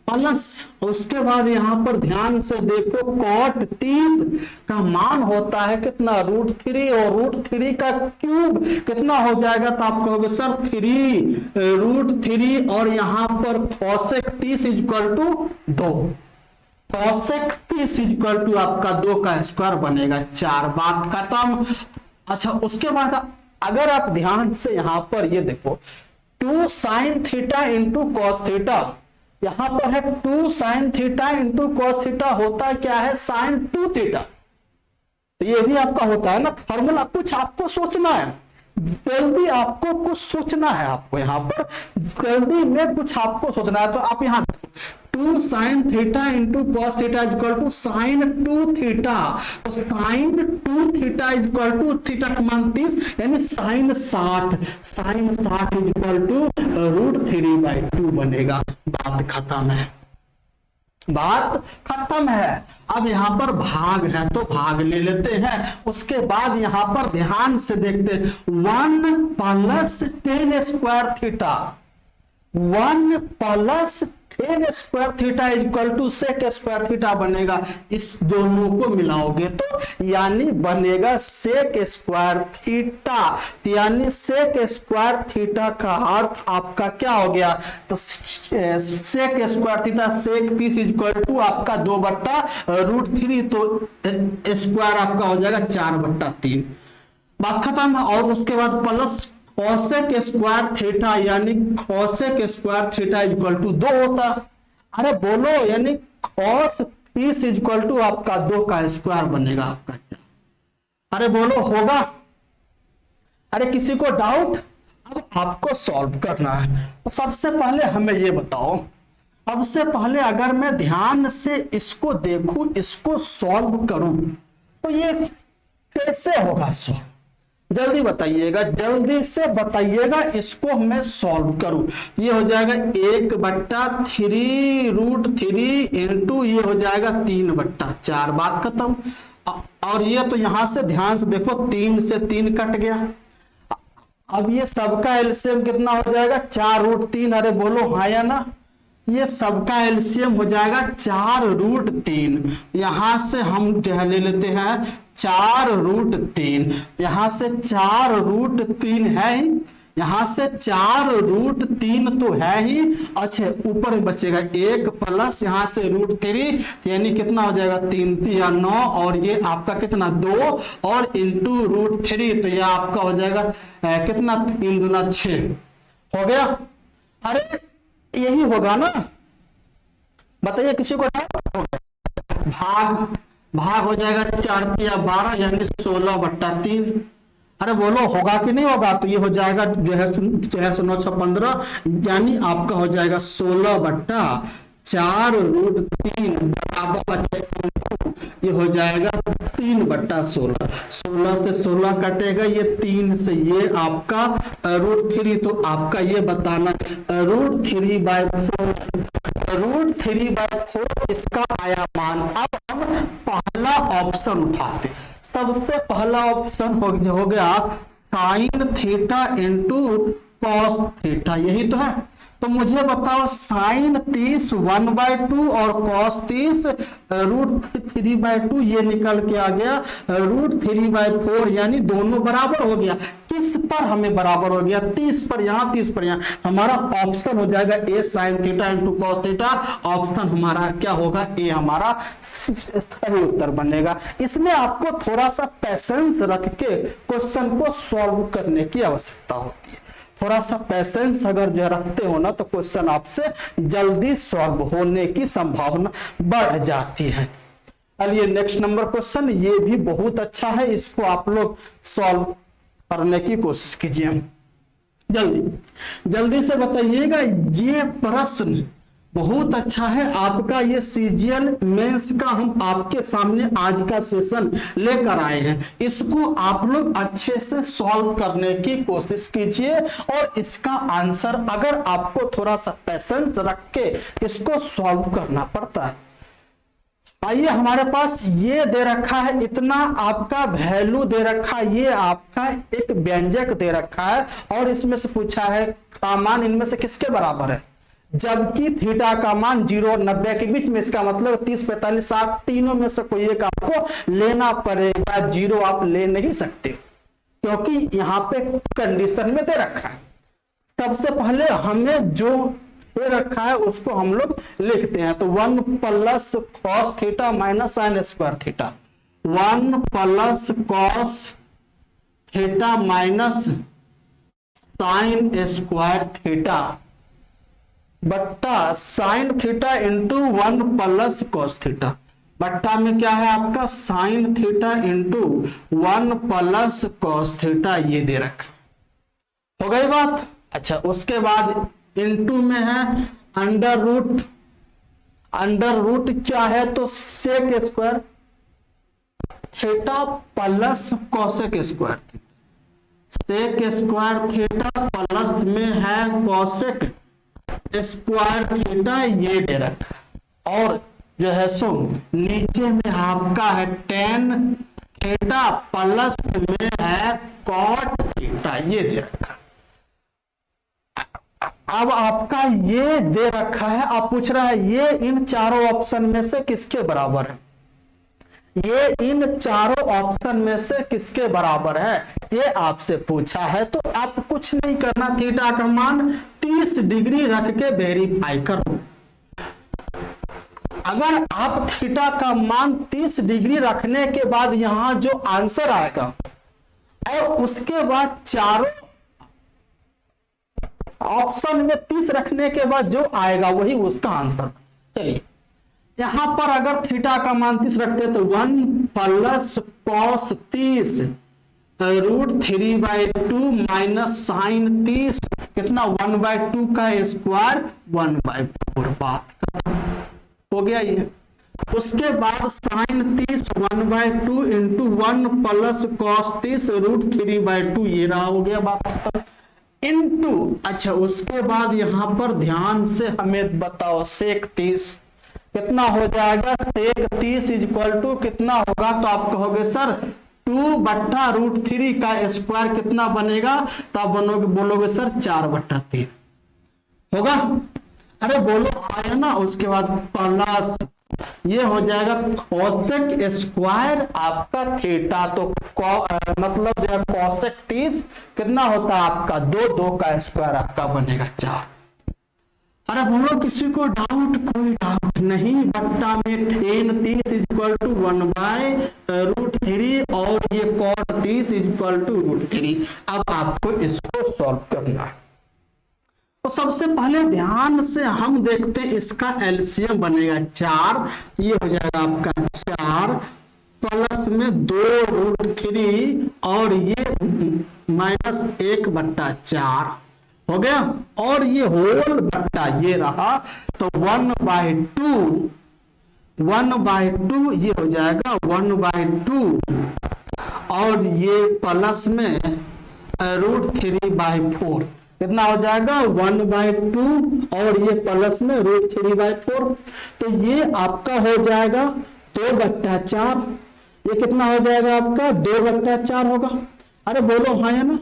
प्लस उसके बाद यहां पर ध्यान से देखो, कॉट 30 का मान होता है कितना? √3, और √3 का क्यूब कितना हो जाएगा? तो आप कहोगे सर 3√3, और यहां पर कोसेक 30 = 2, कोसेक 30 = आपका 2 का स्क्वायर बनेगा 4, बात खत्म। अच्छा, उसके बाद अगर आप ध्यान से यहां पर ये देखो, 2 sine theta into cos theta, यहां पर है 2 sine theta into cos theta, होता क्या है? Sine 2 theta. तो ये भी आपका होता है ना फॉर्मूला। कुछ आपको सोचना है, जल्दी आपको कुछ सोचना है, आपको यहां पर जल्दी में कुछ आपको सोचना है। तो आप यहां 2 sine theta into cos theta = sine 2 theta, तो साइन 2 थीटा = थीटा का मान 30, यानी साइन 60, साइन 60 = √3/2 बनेगा, बात खत्म है, बात खत्म है। अब यहां पर भाग है तो भाग ले लेते हैं। उसके बाद यहां पर ध्यान से देखते हैं, 1 plus tan square theta, 1 plus tan square theta = sec square theta बनेगा। इस दोनों को मिलाओगे तो यानी बनेगा सेक स्क्वायर थीटा, यानी सेक स्क्वायर थीटा का अर्थ आपका क्या हो गया? तो सेक स्क्वायर थीटा सेक 30 = आपका 2/√3, तो स्क्वायर आपका हो जाएगा 4/3, बात खत्म। और उसके बाद प्लस कोसेक स्क्वायर थीटा, यानी कोसेक स्क्वायर थीटा = 2 होता। अरे बोलो, यानी cos 30 = आपका 2 का स्क्वायर बनेगा आपका। अरे बोलो, होगा? अरे किसी को डाउट? अब आपको सॉल्व करना है। तो सबसे पहले हमें ये बताओ, सबसे पहले अगर मैं ध्यान से इसको देखूं, इसको सॉल्व करूं, तो ये कैसे होगा सॉल्व? जल्दी बताइएगा, जल्दी से बताइएगा, इसको मैं सॉल्व करूं। ये हो जाएगा 1/3√3 इंटू ये हो जाएगा 3/4, बात खत्म। और ये तो यहां से ध्यान से देखो, 3 से 3 कट गया। अब ये सबका एलसीएम कितना हो जाएगा? 4√3। अरे बोलो हाँ या ना? ये सबका एलसीएम हो जाएगा 4√3। यहां से हम जो है ले लेते हैं 4√3, यहां से 4√3 है ही, यहां से 4√3 तो है ही। अच्छा, ऊपर में बचेगा 1 प्लस यहां से √3, यानी कितना हो जाएगा? 3 या 9, और ये आपका कितना 2 और इंटू √3, तो ये आपका हो जाएगा कितना? 3 दूना 6 हो गया। अरे यही होगा ना? बताइए, किसी को भाग हो जाएगा 4 या 12, यानी 16/3। अरे बोलो होगा कि नहीं होगा? तो ये हो जाएगा जो है 9×6=15, यानी आपका हो जाएगा 16/4√3 बराबर ये हो जाएगा 3/16। 16 से 16 कटेगा, ये 3 से ये आपका √3, तो आपका ये बताना √3/4 इसका आया मान। अब हम पहला ऑप्शन उठाते, सबसे पहला ऑप्शन हो गया sign theta into cos theta, यही तो है। तो मुझे बताओ, साइन 30 1/2 और कॉस 30 √3/2, ये निकल के आ गया √3/4, यानी दोनों बराबर हो गया। किस पर हमें बराबर हो गया? 30 पर यहाँ, 30 पर यहाँ। हमारा ऑप्शन हो जाएगा A sine theta into cos theta. Option हमारा क्या होगा? ए हमारा सही उत्तर बनेगा। इसमें आपको थोड़ा सा पैसेंस रख के क्वेश्चन को सॉल्व करने की आवश्यकता होती है। थोड़ा सा पैसेंस अगर जो रखते हो ना, तो क्वेश्चन आपसे जल्दी सॉल्व होने की संभावना बढ़ जाती है। चलिए नेक्स्ट नंबर क्वेश्चन, ये भी बहुत अच्छा है, इसको आप लोग सॉल्व करने की कोशिश कीजिए। जल्दी से बताइएगा। ये प्रश्न बहुत अच्छा है आपका, ये सीजीएल मेंस का हम आपके सामने आज का सेशन लेकर आए हैं। इसको आप लोग अच्छे से सॉल्व करने की कोशिश कीजिए, और इसका आंसर अगर आपको थोड़ा सा पैसेंस रख के इसको सॉल्व करना पड़ता है। आइए, हमारे पास ये दे रखा है, इतना आपका वैल्यू दे रखा है, ये आपका एक व्यंजक दे रखा है, और इसमें से पूछा है का मान इनमें से किसके बराबर है, जबकि थीटा का मान 0 और 90 के बीच में। इसका मतलब 30, 45, 60 तीनों में से कोई एक आपको लेना पड़ेगा। 0 आप ले नहीं सकते, क्योंकि यहाँ पे कंडीशन में दे रखा है। सबसे पहले हमें जो दे रखा है उसको हम लोग लिखते हैं। तो 1 plus cos theta minus sine square theta, 1 plus cos theta minus sine square theta बट्टा sine theta into 1 plus cos theta, बट्टा में क्या है आपका sine theta into 1 plus cos theta, ये दे रखा। हो गई बात? अच्छा, उसके बाद इंटू में है अंडर रूट क्या है? तो sec square theta plus cosec square theta, sec square theta plus में है कॉसेक स्क्वायर थीटा, ये दे रखा। और जो है सो नीचे में आपका है टेन थीटा प्लस में है कॉट थीटा, ये दे रखा। अब आपका ये दे रखा है, आप पूछ रहा है ये इन चारों ऑप्शन में से किसके बराबर है? ये इन चारों ऑप्शन में से किसके बराबर है, ये आपसे पूछा है। तो आप कुछ नहीं करना, थीटा का मान 30 डिग्री रख के वेरीफाई करो। अगर आप थीटा का मान 30 डिग्री रखने के बाद यहां जो आंसर आएगा, और उसके बाद चारों ऑप्शन में 30 रखने के बाद जो आएगा वही उसका आंसर। चलिए, यहां पर अगर थीटा का मान 30 रखते तो 1 प्लस कॉस 30 √3/2 माइनस साइन 30 कितना 1/2 का स्क्वायर 1/4। बात हो गया ये। उसके बाद साइन 30 1/2 इंटू 1 प्लस कॉस 30 √3/2 ये रहा, हो गया बात इंटू। अच्छा उसके बाद यहां पर ध्यान से हमें बताओ सेक 30 कितना हो जाएगा। सेक 30 इक्वल टू कितना होगा, तो आप कहोगे सर 2/√3 का स्क्वायर कितना बनेगा, तो आप बोलोगे सर 4/3 होगा। अरे बोलो आया ना। उसके बाद प्लस ये हो जाएगा कोसेक स्क्वायर आपका थीटा, तो मतलब जो है कोसेक 30 कितना होता है आपका 2 का स्क्वायर आपका बनेगा 4। अरे बोलो किसी को डाउट, कोई डाउट नहीं। बट्टा में tan 30 इक्वल टू 1/√3 और ये cot 30 इक्वल टू √3। अब आपको इसको सॉल्व करना है। तो सबसे पहले ध्यान से हम देखते हैं, इसका एलसीएम बनेगा 4, ये हो जाएगा आपका 4 प्लस में 2√3 और ये माइनस 1/4 हो गया, और ये होल बट्टा ये रहा, तो 1/2 ये हो जाएगा 1/2 और ये प्लस में √3/4 कितना हो जाएगा 1/2 और ये प्लस में √3/4, तो ये आपका हो जाएगा 2/4। ये कितना हो जाएगा आपका 2/4 होगा। अरे बोलो हाँ है ना,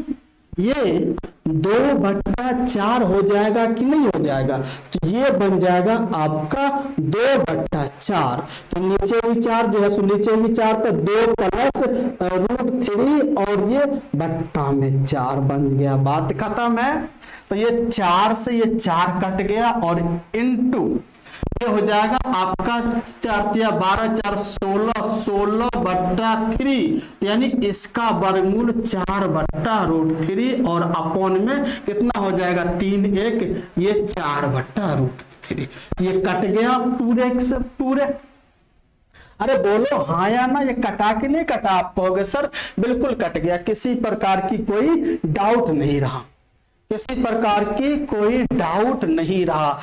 ये 2/4 हो जाएगा कि नहीं हो जाएगा, तो ये बन जाएगा आपका 2/4। तो नीचे भी 4 जो है सो नीचे भी 4, तो 2 प्लस √3 और ये बट्टा में 4 बन गया, बात खत्म है। तो ये 4 से ये 4 कट गया और इनटू ये हो जाएगा आपका 4×12 4 16/3, यानी इसका वर्गमूल 4/√3 और अपॉन में कितना हो जाएगा 3 1 ये 4/√3। ये कट गया पूरे से पूरे। अरे बोलो हाँ या ना, ये कटा कि नहीं कटा। आप कहोगे सर बिल्कुल कट गया, किसी प्रकार की कोई डाउट नहीं रहा, किसी प्रकार की कोई डाउट नहीं रहा।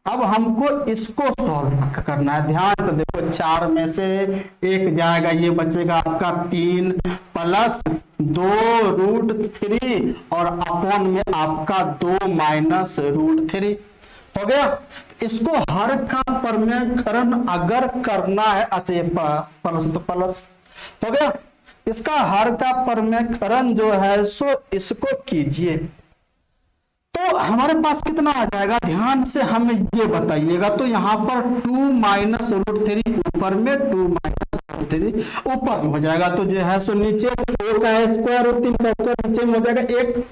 अब हमको इसको सॉल्व करना है। ध्यान से देखो, 4 में से 1 जाएगा, ये बचेगा आपका 3 प्लस 2√3 और अपॉन में आपका 2 माइनस √3 हो गया। इसको हर का परमेयकरण अगर करना है, अच्छा ये प्लस तो प्लस हो गया, इसका हर का परमेयकरण जो है सो इसको कीजिए, तो हमारे पास कितना आ जाएगा। ध्यान से हमें ये बताइएगा, तो यहाँ पर 2 माइनस √3 ऊपर में 2 माइनस √3 ऊपर में हो जाएगा, तो जो है सो नीचे 4 का स्क्वायर और 3 का स्क्वायर नीचे में हो जाएगा 1,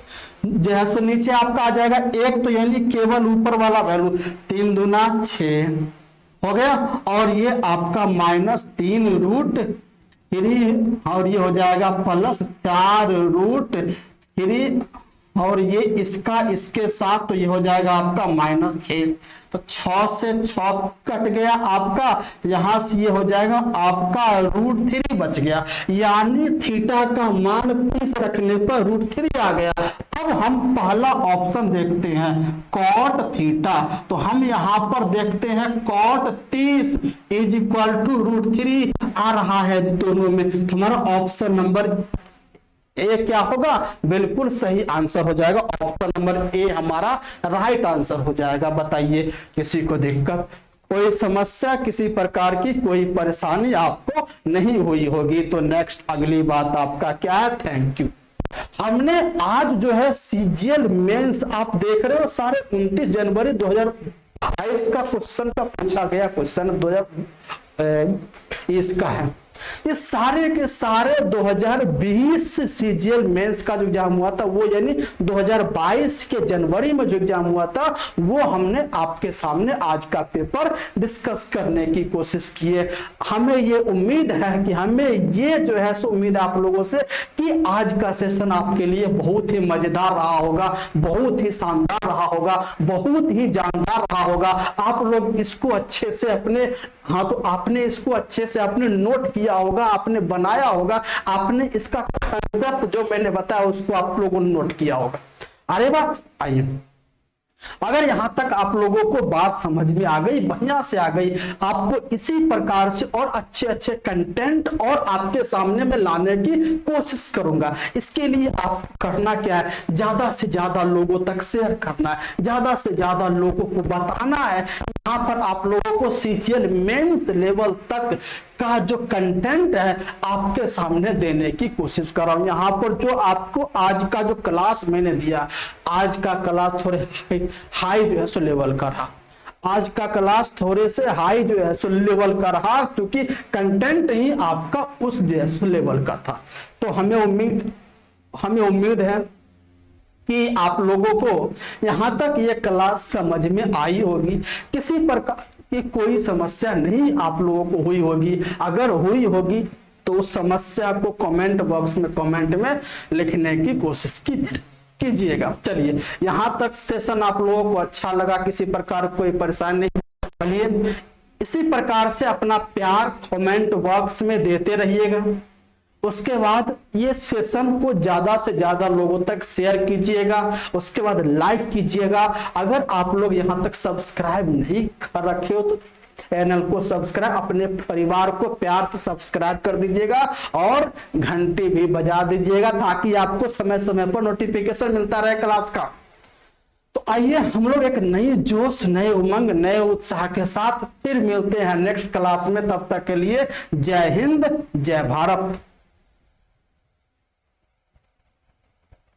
जो है सो नीचे आपका आ जाएगा 1, तो यानी केवल ऊपर वाला वैल्यू 3 दूना 6 हो गया, और ये आपका माइनस 3√3 और ये हो जाएगा प्लस 4√3 और ये इसका इसके साथ, तो ये हो जाएगा आपका माइनस 6, तो 6 से 6 कट गया आपका, यहां से ये हो जाएगा आपका √3 बच गया, यानी थीटा का मान 30 रखने पर √3 आ गया। अब हम पहला ऑप्शन देखते हैं कॉट थीटा, तो हम यहां पर देखते हैं कॉट 30 इज इक्वल टू √3 आ रहा है दोनों में, तो हमारा ऑप्शन नंबर ए क्या होगा, बिल्कुल सही आंसर हो जाएगा। ऑप्शन नंबर ए हमारा राइट आंसर हो जाएगा। बताइए किसी को दिक्कत, कोई समस्या, किसी प्रकार की कोई परेशानी आपको नहीं हुई होगी। तो नेक्स्ट अगली बात आपका क्या है, थैंक यू। हमने आज जो है सीजीएल मेंस आप देख रहे हो सारे 29 जनवरी 2022 का क्वेश्चन का पूछा गया क्वेश्चन 2020 का है। ये सारे के सारे 2020 सीजीएल मेंस का जो एग्जाम हुआ था वो यानी 2022 के जनवरी में जो एग्जाम हुआ था वो हमने आपके सामने आज का पेपर डिस्कस करने की कोशिश की है। हमें ये उम्मीद है कि हमें ये जो है सो उम्मीद आप लोगों से कि आज का सेशन आपके लिए बहुत ही मजेदार रहा होगा, बहुत ही शानदार रहा होगा, बहुत ही जानदार रहा होगा। आप लोग इसको अच्छे से अपने हाँ, तो आपने इसको अच्छे से आपने नोट किया होगा, आपने बनाया होगा, आपने इसका कंसेप्ट जो मैंने बताया उसको आप लोगों ने नोट किया होगा। अरे बात आइए, अगर यहां तक आप लोगों को बात समझ में आ गई, बढ़िया से आ गई, आपको इसी प्रकार से और अच्छे अच्छे कंटेंट और आपके सामने में लाने की कोशिश करूंगा। इसके लिए आप करना क्या है, ज्यादा से ज्यादा लोगों तक शेयर करना है, ज्यादा से ज्यादा लोगों को बताना है। यहाँ पर आप लोगों को सीजीएल मेंस लेवल तक का जो कंटेंट है आपके सामने देने की कोशिश कर रहा हूं। यहाँ पर जो आपको आज का जो क्लास मैंने दिया, आज का क्लास थोड़े हाई जो है सो लेवल का रहा, आज का क्लास थोड़े से हाई जो है सो लेवल का रहा, क्योंकि कंटेंट ही आपका उस जो है सो लेवल का था। तो हमें उम्मीद है कि आप लोगों को यहां तक ये क्लास समझ में आई होगी। किसी प्रकार की कोई समस्या नहीं आप लोगों को हुई होगी, अगर हुई होगी तो उस समस्या को कमेंट बॉक्स में कमेंट में लिखने की कोशिश कीजिएगा। चलिए, यहां तक सेशन आप लोगों को अच्छा लगा, किसी प्रकार कोई परेशानी नहीं, चलिए इसी प्रकार से अपना प्यार कमेंट बॉक्स में देते रहिएगा। उसके बाद ये सेशन को ज्यादा से ज्यादा लोगों तक शेयर कीजिएगा, उसके बाद लाइक कीजिएगा। अगर आप लोग यहां तक सब्सक्राइब नहीं कर रखे हो तो चैनल को सब्सक्राइब, अपने परिवार को प्यार से सब्सक्राइब कर दीजिएगा और घंटी भी बजा दीजिएगा, ताकि आपको समय समय पर नोटिफिकेशन मिलता रहे क्लास का। तो आइए हम लोग एक नई जोश, नए उमंग, नए उत्साह के साथ फिर मिलते हैं नेक्स्ट क्लास में। तब तक के लिए जय हिंद, जय भारत।